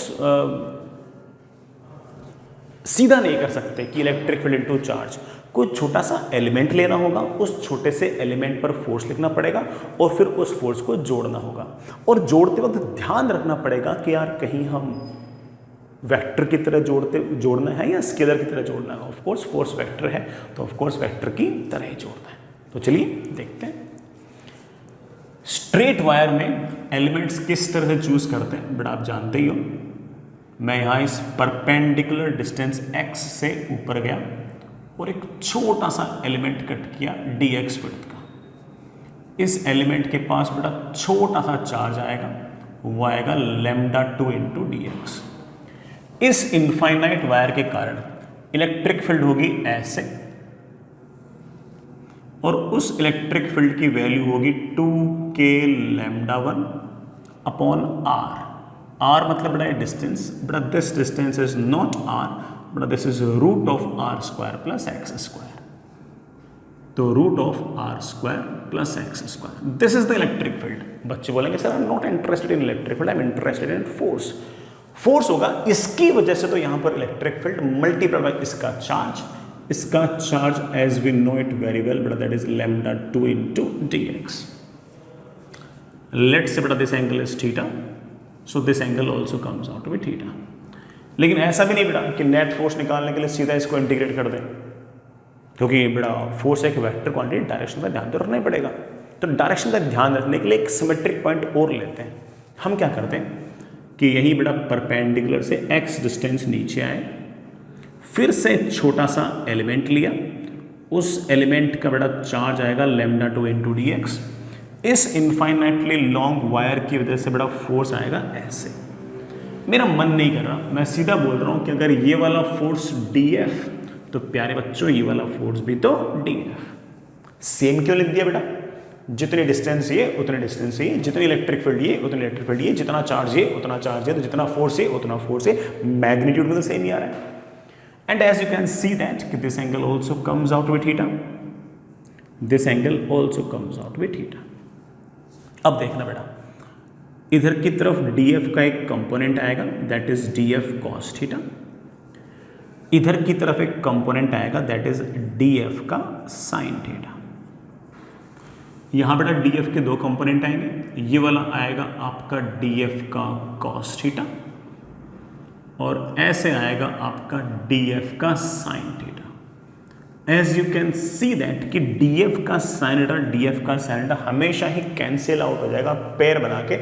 सीधा नहीं कर सकते कि इलेक्ट्रिक फील्ड इनटू चार्ज। कोई छोटा सा एलिमेंट लेना होगा, उस छोटे से एलिमेंट पर फोर्स लिखना पड़ेगा और फिर उस फोर्स को जोड़ना होगा। और जोड़ते वक्त ध्यान रखना पड़ेगा कि यार कहीं हम वेक्टर की तरह जोड़ना है या स्केलर की तरह जोड़ना है। ऑफ कोर्स फोर्स वेक्टर है तो ऑफ कोर्स वेक्टर की तरह ही जोड़ना है। तो चलिए देखते हैं। स्ट्रेट वायर में एलिमेंट्स किस तरह से चूज करते हैं बड़ा आप जानते ही हो। मैं यहाँ इस परपेंडिकुलर डिस्टेंस x से ऊपर गया और एक छोटा सा एलिमेंट कट किया dx विड्थ का। इस एलिमेंट के पास बड़ा छोटा सा चार्ज आएगा, वो आएगा λ2 इंटू dx। इस इनफाइनाइट वायर के कारण इलेक्ट्रिक फील्ड होगी ऐसे, और उस इलेक्ट्रिक फील्ड की वैल्यू होगी 2k λ1 अपॉन r। r मतलब बड़ा डिस्टेंस, बड़ा this distance is not r, बड़ा this is root of r square plus x square. तो root of r square plus x square, this is the electric field. बच्चे बोलेंगे sir I am not interested in electric field, I am interested in force. Force होगा इसकी वजह से, तो यहां पर इलेक्ट्रिक फील्ड मल्टीप्लाई बाय इसका चार्ज। इसका charge as we know it very well बड़ा that is λ2 into dx। Let's say बड़ा this angle is theta, so this angle also comes out to be theta. लेकिन ऐसा भी नहीं बेटा कि नेट फोर्स निकालने के लिए सीधा इसको इंटीग्रेट कर दें, क्योंकि बड़ा फोर्स एक वेक्टर क्वांटिटी, डायरेक्शन का ध्यान तो रखना ही पड़ेगा। तो डायरेक्शन का ध्यान रखने के लिए एक सिमेट्रिक पॉइंट और लेते हैं। हम क्या करते हैं कि यही बड़ा परपेंडिकुलर से x डिस्टेंस नीचे आए, फिर से छोटा सा एलिमेंट लिया, उस एलिमेंट का बड़ा चार्ज आएगा λ2 इंटू dx। इस इनफाइनाइटली लॉन्ग वायर की वजह से बड़ा फोर्स आएगा ऐसे। मेरा मन नहीं कर रहा, मैं सीधा बोल रहा हूं कि अगर ये वाला फोर्स df, तो प्यारे बच्चों ये वाला फोर्स भी तो df। सेम क्यों लिख दिया बेटा? जितनी डिस्टेंस ये उतनी डिस्टेंस ये, जितनी इलेक्ट्रिक फील्ड ये उतनी इलेक्ट्रिक फील्ड ये, जितना चार्ज ये उतना चार्ज है, तो जितना फोर्स ये उतना फोर्स है। मैग्नीट्यूड में तो सेम ही आ रहा है। And as you can see that कि this angle also comes out with theta, this angle also comes out with theta. अब देखना बेटा, इधर की तरफ df का एक कंपोनेंट आएगा that is df cos theta, इधर की तरफ एक कंपोनेंट आएगा दैट इज df का sin थीटा। यहां बेटा df के दो कंपोनेंट आएंगे, ये वाला आएगा आपका df का cos थीटा और ऐसे आएगा आपका df का sin theta. As you can see that कि df का sin थीटा, df का sin थीटा हमेशा ही कैंसिल आउट हो जाएगा पेयर बना के,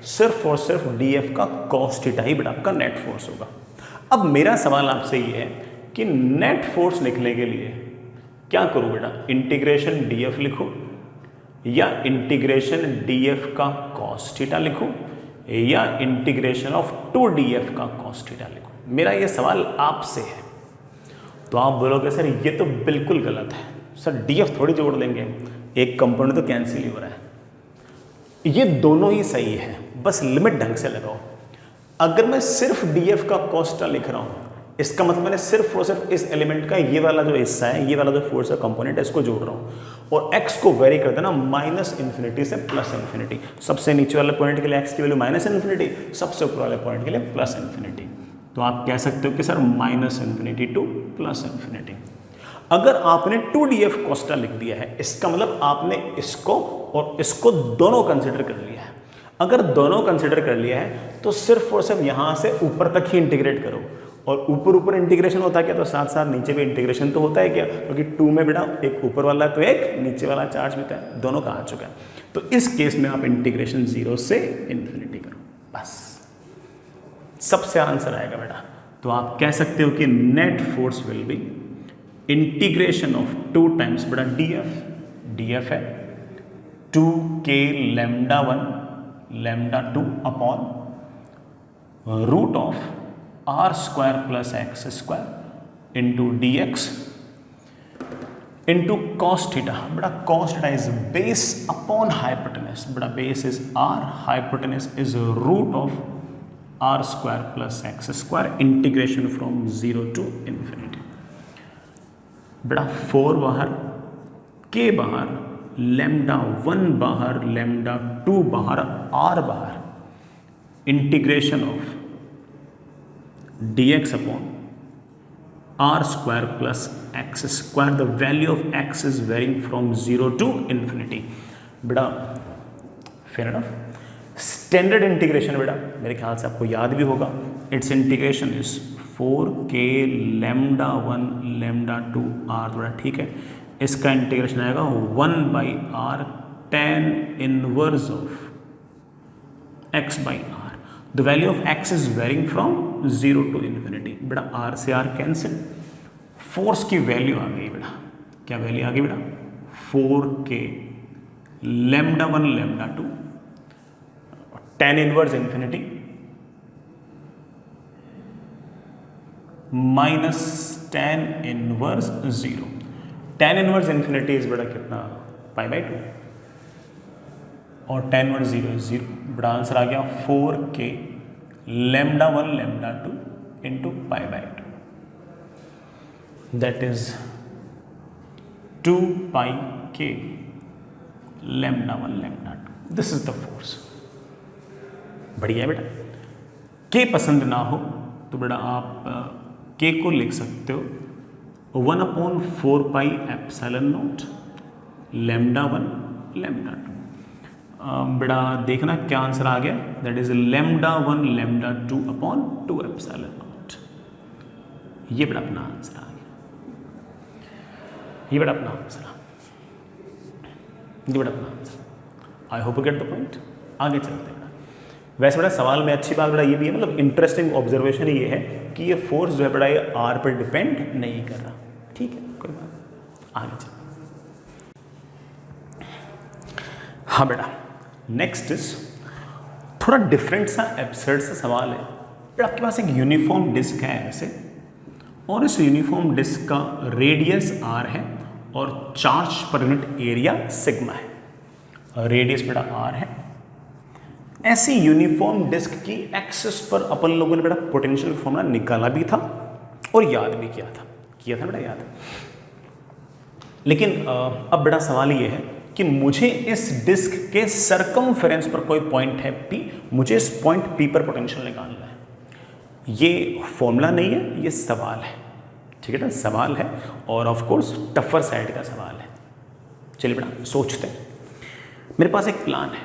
सिर्फ और सिर्फ df का cos थीटा ही बेटा आपका नेट फोर्स होगा। अब मेरा सवाल आपसे ये है कि नेट फोर्स लिखने के लिए क्या करूं बेटा? इंटीग्रेशन df लिखो या इंटीग्रेशन df का cos थीटा लिखो या इंटीग्रेशन ऑफ 2df का cos थीटा लिखो? मेरा ये सवाल आपसे है। तो आप बोलोगे सर ये तो बिल्कुल गलत है, सर df थोड़ी जोड़ लेंगे, एक कंपोनेंट तो कैंसिल ही हो रहा है। ये दोनों ही सही है, बस लिमिट ढंग से लगाओ। अगर मैं सिर्फ df का cos थीटा लिख रहा हूँ, इसका मतलब मैंने सिर्फ और सिर्फ इस एलिमेंट का ये वाला जो हिस्सा है, ये वाला जो फोर्स का कंपोनेंट है, इसको जोड़ रहा हूँ और x को वेरी कर देना -∞ से +∞। सबसे नीचे वाले पॉइंट के लिए x की वैल्यू -∞, सबसे ऊपर वाले पॉइंट के लिए +∞। तो आप कह सकते हो कि सर -∞ टू +∞। अगर आपने 2df cos थीटा लिख दिया है, इसका मतलब आपने इसको और इसको दोनों कंसिडर कर लिया है। अगर दोनों कंसिडर कर लिया है तो सिर्फ और सिर्फ यहाँ से ऊपर तक ही इंटीग्रेट करो और ऊपर ऊपर इंटीग्रेशन होता है क्या, तो साथ साथ नीचे भी इंटीग्रेशन तो होता है क्या, क्योंकि 2 में बेटा एक ऊपर वाला तो एक नीचे वाला चार्ज भी होता है, दोनों का आ चुका है। तो इस केस में आप इंटीग्रेशन 0 से इन्फिनिटी करो, बस सबसे आंसर आएगा बेटा। तो आप कह सकते हो कि net force will be integration of 2 times बेटा df है 2k λ1 λ2 upon root of r square plus x square into dx into cos theta. बेटा cos theta is base upon hypotenuse, बेटा base is r, hypotenuse is root of r square plus x square, integration from 0 to infinity. बेटा 4 बाहर, k बाहर, λ1 बाहर, λ2 बाहर, r बाहर, integration of dx upon r square plus x square. The value of x is varying from 0 to infinity. बेटा fair enough, standard integration बेटा मेरे ख्याल से आपको याद भी होगा, it's integration is 4k λ1 λ2 r, थोड़ा ठीक है। इसका इंटीग्रेशन आएगा 1/r tan inverse of x by r। The value of x is varying from 0 to infinity. बेटा r से r कैंसिल, फोर्स की वैल्यू आ गई बेटा, क्या वैल्यू आ गई बेटा 4k λ1 λ2 tan inverse infinity minus tan inverse 0। tan inverse infinity is बेटा कितना π/2 और tan इनवर्स 0 इज 0। बड़ा आंसर आ गया 4k λ1 λ2 into π/2, that is 2πk λ1 λ2। This is the force. बढ़िया बेटा, k पसंद ना हो तो बेटा आप k को लिख सकते हो 1/4πε0 λ1 λ2। बेटा देखना क्या आंसर आ गया, दैट इज λ1 λ2 अपॉन 2ε0। ये बेटा अपना आंसर आ गया, ये बेटा अपना आंसर, ये बेटा अपना answer. I hope you get the point. आगे चलते हैं। वैसे बेटा सवाल में अच्छी बात बेटा ये भी है, मतलब इंटरेस्टिंग ऑब्जर्वेशन ये है कि ये फोर्स जो है बेटा ये आर पर डिपेंड नहीं कर रहा, ठीक है कोई बात। आगे चलते, हाँ बेटा नेक्स्ट इज थोड़ा डिफरेंट सा एब्सर्ड सा सवाल है। बेटा आपके पास एक यूनिफॉर्म डिस्क है ऐसे, और इस यूनिफॉर्म डिस्क का रेडियस r है और charge per unit area sigma है। रेडियस बेटा r है। ऐसी यूनिफॉर्म डिस्क की एक्सिस पर अपन लोगों ने बेटा पोटेंशियल फॉर्मूला निकाला भी था और याद भी किया था बेटा याद। लेकिन अब बेटा सवाल ये है कि मुझे इस डिस्क के सरकमफेरेंस पर कोई पॉइंट है P, मुझे इस पॉइंट P पर पोटेंशियल निकालना है। ये फॉर्मूला नहीं है, ये सवाल है, ठीक है ना, सवाल है और ऑफ कोर्स टफर साइड का सवाल है। चलिए बेटा सोचते हैं। मेरे पास एक प्लान है,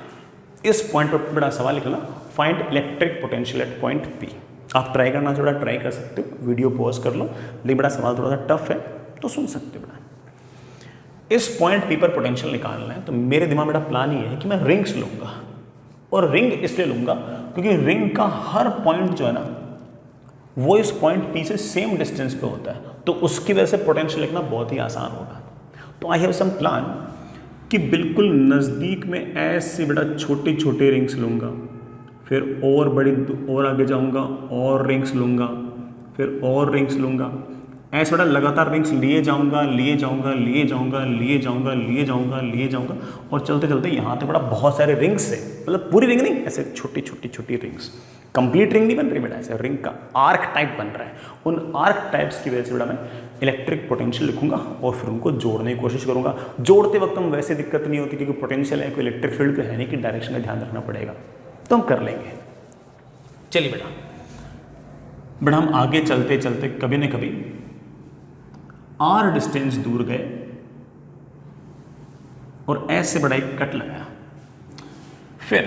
इस पॉइंट पर बड़ा सवाल निकला, find electric potential at point P। आप ट्राई करना थोड़ा ट्राई कर सकते हो, वीडियो पॉज कर लो, लेकिन बड़ा सवाल थोड़ा सा टफ है तो सुन सकते हो बेटा। इस पॉइंट P पर पोटेंशियल निकालना है तो मेरे दिमाग में बेटा प्लान ये है कि मैं रिंग्स लूंगा, और रिंग इसलिए लूंगा क्योंकि रिंग का हर पॉइंट जो है ना वो इस पॉइंट P से सेम डिस्टेंस पे होता है, तो उसकी वजह से पोटेंशियल लिखना बहुत ही आसान होगा। तो आई हैव सम प्लान कि बिल्कुल नज़दीक में ऐसे बेटा छोटे छोटे रिंग्स लूँगा, फिर और बड़ी और आगे जाऊँगा और रिंग्स लूँगा, फिर और रिंग्स लूँगा, ऐसे बेटा लगातार रिंग्स लिए जाऊँगा लिए जाऊँगा लिए जाऊँगा लिए जाऊँगा लिए जाऊँगा लिए जाऊँगा, और चलते चलते यहाँ तो बड़ा बहुत सारे रिंग्स से, मतलब पूरी रिंग नहीं, ऐसे छोटी छोटी छोटी रिंग्स, कंप्लीट रिंग नहीं बन रही बेटा, ऐसे रिंग का आर्क टाइप बन रहा है। उन आर्क टाइप्स की वजह से बेटा मैं इलेक्ट्रिक पोटेंशियल लिखूंगा और फिर उनको जोड़ने की कोशिश करूंगा। जोड़ते वक्त हम वैसे दिक्कत नहीं होती क्योंकि पोटेंशियल है, कोई इलेक्ट्रिक फील्ड तो है नहीं कि डायरेक्शन का ध्यान रखना पड़ेगा, तो हम कर लेंगे। चलिए बेटा हम आगे चलते चलते कभी न कभी r डिस्टेंस दूर गए और ऐसे बड़ा एक कट लगाया, फिर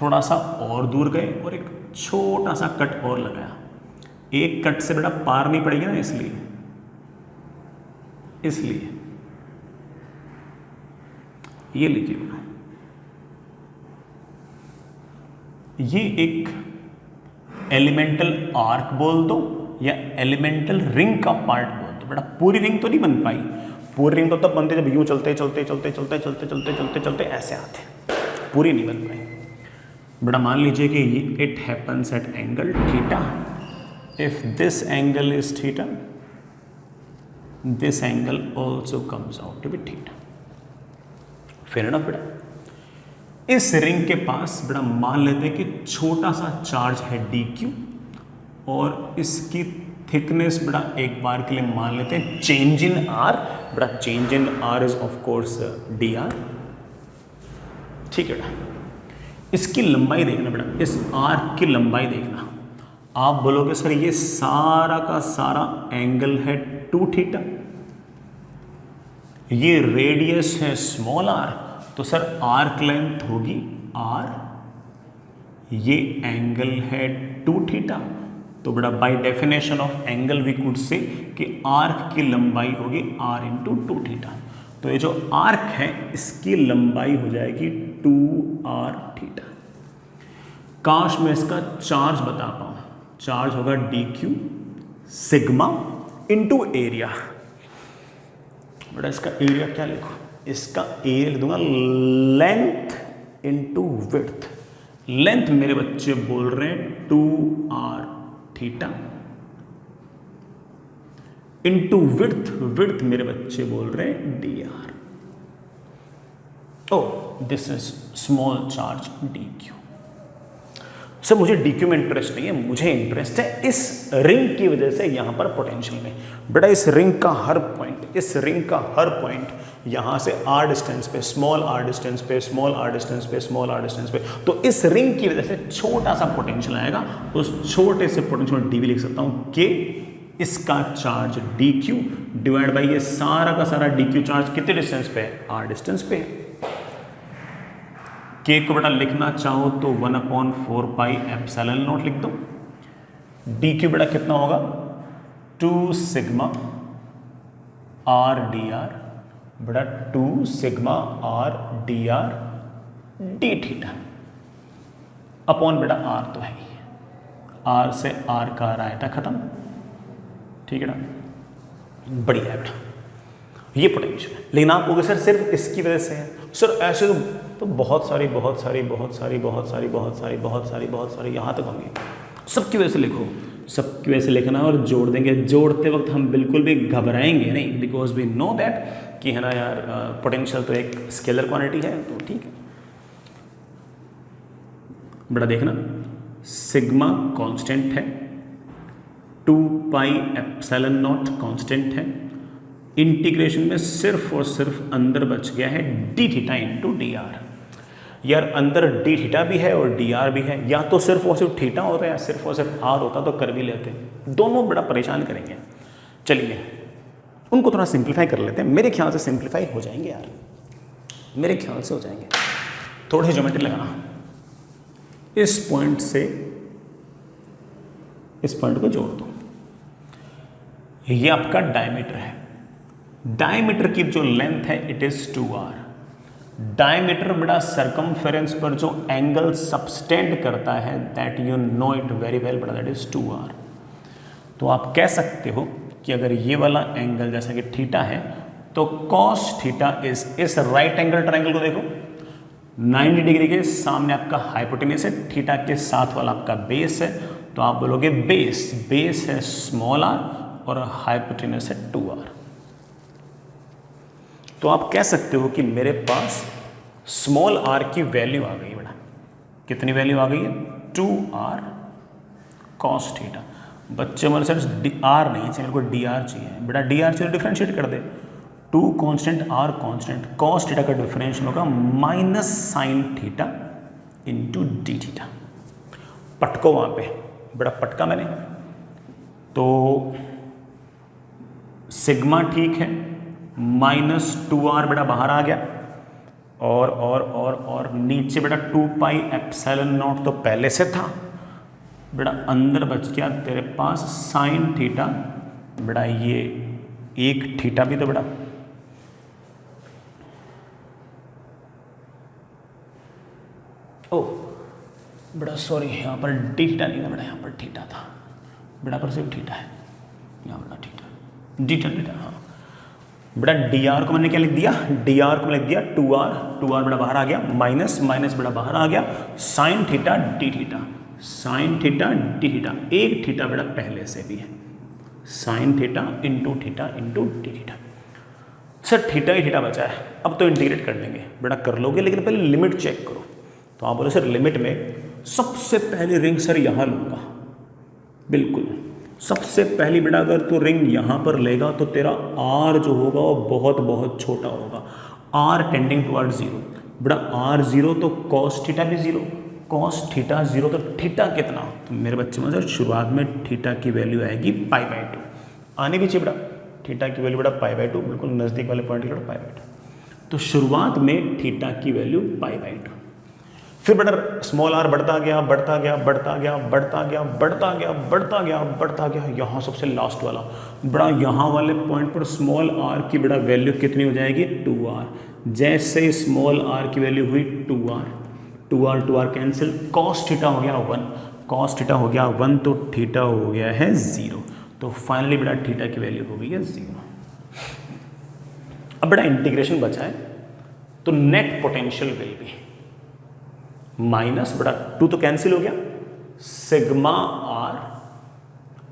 थोड़ा सा और दूर गए और एक छोटा सा कट और लगाया, एक कट से बेटा पार नहीं पड़ेगी ना, इसलिए ये लीजिए बेटा, ये एक एलिमेंटल आर्क बोल दो या एलिमेंटल रिंग का पार्ट बोल दो। बेटा पूरी रिंग तो नहीं बन पाई, पूरी रिंग तो तब बनते जब यूं चलते चलते चलते चलते चलते चलते चलते चलते ऐसे आते, पूरी नहीं बन पाई। बेटा मान लीजिए कि it happens at angle theta, if this angle is theta, this angle also comes out to be theta. Fair enough बेटा। इस रिंग के पास बेटा मान लेते हैं कि छोटा सा चार्ज है dq और इसकी थिकनेस बेटा एक बार के लिए मान लेते हैं चेंज इन r। बेटा change in r is of course dr। ठीक है बेटा, इसकी लंबाई देखना बेटा, इस आर्क की लंबाई देखना। आप बोलोगे सर ये सारा का सारा एंगल है 2 थीटा, ये रेडियस है स्मॉल r, तो सर आर्क लेंथ होगी r, ये एंगल है 2 थीटा, तो बेटा by definition of angle we could say कि आर्क की लंबाई होगी r इंटू 2 थीटा। तो ये जो आर्क है इसकी लंबाई हो जाएगी 2r थीटा। काश मैं इसका चार्ज बता पाऊं, चार्ज होगा dq सिग्मा इंटू एरिया। बेटा इसका एरिया क्या लिखो, इसका एरिया लिख दूंगा लेंथ इंटू विड्थ। लेंथ मेरे बच्चे बोल रहे हैं 2r theta into width, width मेरे बच्चे बोल रहे हैं dr। Oh this is small charge dq। Sir मुझे dq में इंटरेस्ट नहीं है, मुझे इंटरेस्ट है इस रिंग की वजह से यहां पर पोटेंशियल में। बेटा इस रिंग का हर पॉइंट, इस रिंग का हर पॉइंट यहां से r डिस्टेंस पे, स्मॉल r डिस्टेंस पे, स्मॉल r डिस्टेंस पे, स्मॉल r डिस्टेंस पे, तो इस रिंग की वजह से छोटा सा पोटेंशियल आएगा। उस छोटे से पोटेंशियल dv लिख सकता हूं कि इसका चार्ज dq डिवाइड बाई ये सारा का सारा dq चार्ज कितने डिस्टेंस पे है, r डिस्टेंस पे। k को बेटा लिखना चाहो तो 1/4 पाई एप्सिलॉन नॉट लिख दो। dq बेटा कितना होगा 2 सिग्मा r dr, बेटा 2 sigma r dr d theta upon बेटा r तो है ही, r से r का रायता खत्म। ठीक है ना, बढ़िया है बेटा, ये पोटेंशियल है। लेकिन आप बोलोगे सर सिर्फ इसकी वजह से है, सर ऐसे तो बहुत सारी यहाँ तक होंगे, सबकी वजह से लिखो, सबकी वजह से लिखना और जोड़ देंगे। जोड़ते वक्त हम बिल्कुल भी घबराएंगे नहीं, बिकॉज वी नो दैट कि है ना यार पोटेंशियल तो एक स्केलर क्वांटिटी है, तो ठीक है। बड़ा देखना सिग्मा कांस्टेंट है, 2 पाई एप्सिलॉन नॉट कांस्टेंट है, इंटीग्रेशन में सिर्फ और सिर्फ अंदर बच गया है D theta into D R. यार अंदर डी थीटा भी है और डी आर भी है, या तो सिर्फ और सिर्फ थीटा होता है या सिर्फ और सिर्फ आर होता तो कर भी लेते, दोनों बड़ा परेशान करेंगे। चलिए उनको थोड़ा सिंप्लीफाई कर लेते हैं, मेरे ख्याल से सिंप्लीफाई हो जाएंगे यार, मेरे ख्याल से हो जाएंगे। थोड़ी ज्योमेट्री लगाना, इस पॉइंट से इस पॉइंट को जोड़ दो, ये आपका डायमीटर है, डायमीटर की जो लेंथ है इट इज 2r। डायमीटर बड़ा सरकमफेरेंस पर जो एंगल सबस्टेंड करता है that you know it very well, बड़ा दैट इज 2r। तो आप कह सकते हो कि अगर ये वाला एंगल जैसा कि थीटा है तो cos थीटा इज, इस राइट एंगल ट्रायंगल को देखो 90 डिग्री के सामने आपका हाइपोटेन्यूस है, थीटा के साथ वाला आपका बेस है, तो आप बोलोगे बेस, बेस है स्मॉल r और हाइपोटेन्यूस है 2r। तो आप कह सकते हो कि मेरे पास स्मॉल r की वैल्यू आ गई, बेटा कितनी वैल्यू आ गई है 2r cos थीटा। बच्चे मेरे सर r नहीं चाहिए, मेरे को dr चाहिए, बेटा dr चाहिए डिफरेंशिएट कर दे, 2 constant r constant, cos theta का डिफरेंशियल होगा minus sine theta into D theta. पटको वहां पे, बड़ा पटका मैंने, तो सिग्मा ठीक है, माइनस 2r बेटा बाहर आ गया, और नीचे बेटा 2 पाई एप्सिलॉन नॉट तो पहले से था, बेटा अंदर बच गया तेरे पास साइन थीटा, बेटा ये एक थीटा भी तो बेटा, ओ बेटा सॉरी यहाँ पर डी थीटा नहीं था बेटा, यहाँ पर थीटा था बेटा, पर सिर्फ थीटा है यहाँ बेटा, थीटा डी थीटा। हाँ बेटा डी आर को मैंने क्या लिख दिया, डी आर को लिख दिया 2r, 2r बेटा बाहर आ गया, माइनस माइनस बेटा बाहर आ गया, sine theta D theta, sine theta D theta, एक थीटा बेटा पहले से भी है, sine theta into D theta. Sir theta ही थीटा बचा है, अब तो इंटीग्रेट कर लेंगे बेटा, कर लोगे लेकिन पहले लिमिट चेक करो। तो आप बोले सर लिमिट में सबसे पहली रिंग सर यहाँ लूँगा, बिल्कुल सबसे पहली बेटा अगर तू रिंग यहाँ पर लेगा तो तेरा r जो होगा वो बहुत बहुत छोटा होगा, r टेंडिंग टुवर्ड जीरो। बेटा r जीरो तो cos थीटा भी जीरो, cos थीटा जीरो तो थीटा कितना, तो मेरे बच्चे में सर शुरुआत में थीटा की वैल्यू आएगी π/2, आने भी चाहिए बेटा थीटा की वैल्यू बेटा π/2, बिल्कुल नज़दीक वाले पॉइंट की बेटा π/2, तो शुरुआत में थीटा की वैल्यू π/2। फिर बेटा स्मॉल आर बढ़ता गया बढ़ता गया बढ़ता गया बढ़ता गया बढ़ता गया बढ़ता गया बढ़ता गया, यहाँ सबसे लास्ट वाला बड़ा, यहाँ वाले पॉइंट पर स्मॉल आर की बेटा वैल्यू कितनी हो जाएगी 2r। जैसे स्मॉल आर की वैल्यू हुई 2r कैंसिल, cos थीटा हो गया 1, cos थीटा हो गया 1 तो थीटा हो गया है 0, तो फाइनली बेटा थीटा की वैल्यू हो गई है 0। अब बेटा इंटीग्रेशन बचा है, तो net potential will be minus बेटा 2 तो कैंसिल हो गया, sigma are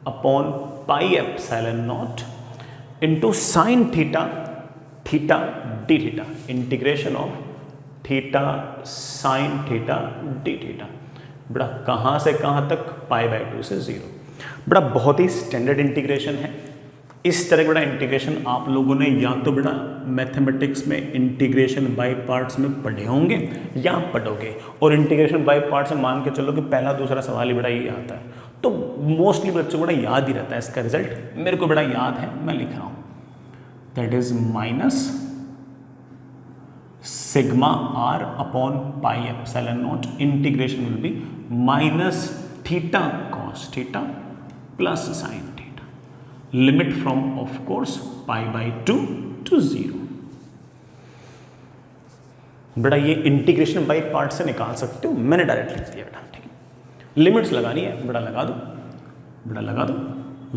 upon pi epsilon nought into sine theta theta D theta, integration of theta sine theta D theta. बेटा कहाँ से कहाँ तक, π/2 से 0। बेटा बहुत ही स्टैंडर्ड इंटीग्रेशन है, इस तरह बेटा इंटीग्रेशन आप लोगों ने या तो बेटा मैथमेटिक्स में इंटीग्रेशन बाय पार्ट्स में पढ़े होंगे या पढ़ोगे, और इंटीग्रेशन बाय पार्ट्स में मान के चलो कि पहला दूसरा सवाल ही बेटा ये आता है, तो मोस्टली बच्चों को बेटा याद ही रहता है इसका रिजल्ट, मेरे को बेटा याद है मैं लिख रहा हूँ, that is minus sigma are upon pi epsilon naught, integration will be minus theta cos theta plus sine theta, limit from of course π/2 to 0। बेटा ये इंटीग्रेशन बाय पार्ट से निकाल सकते हो, मैंने डायरेक्ट लिख दिया बेटा, ठीक है। लिमिट्स लगानी है बेटा, लगा दो बेटा, लगा दो,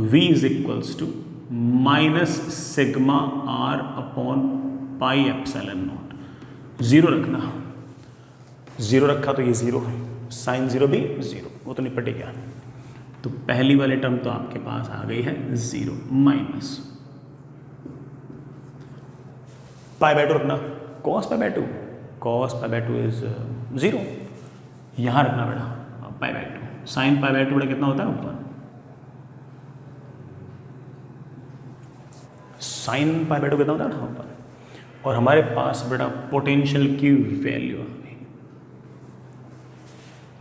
v is equals to minus sigma are upon pi epsilon nought, 0 रखना, 0 रखा तो ये 0, साइन 0 भी 0, वो तो निपट गया। तो पहली वाली टर्म तो आपके पास आ गई है 0 माइनस π/2 रखना, cos π/2, cos π/2 इज 0, यहाँ रखना बेटा π/2, साइन π/2 बेटा कितना होता है 1, साइन π/2 कितना होता है 1, और हमारे पास बेटा पोटेंशियल की वैल्यू आ गई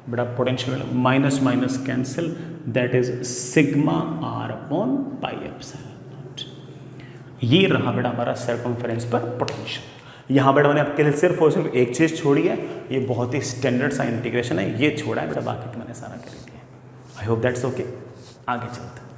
बेटा, potential minus minus cancel, that is sigma are upon pi epsilon nought. ये रहा बेटा हमारा सर्कमफेरेंस पर पोटेंशियल। यहाँ बेटा मैंने आपके लिए सिर्फ और सिर्फ एक चीज़ छोड़ी है, ये बहुत ही स्टैंडर्ड सा इंटीग्रेशन है, ये छोड़ा है बेटा, बाकी तो मैंने सारा कर दिया। आई होप दैट्स ओके, आगे चलते हैं।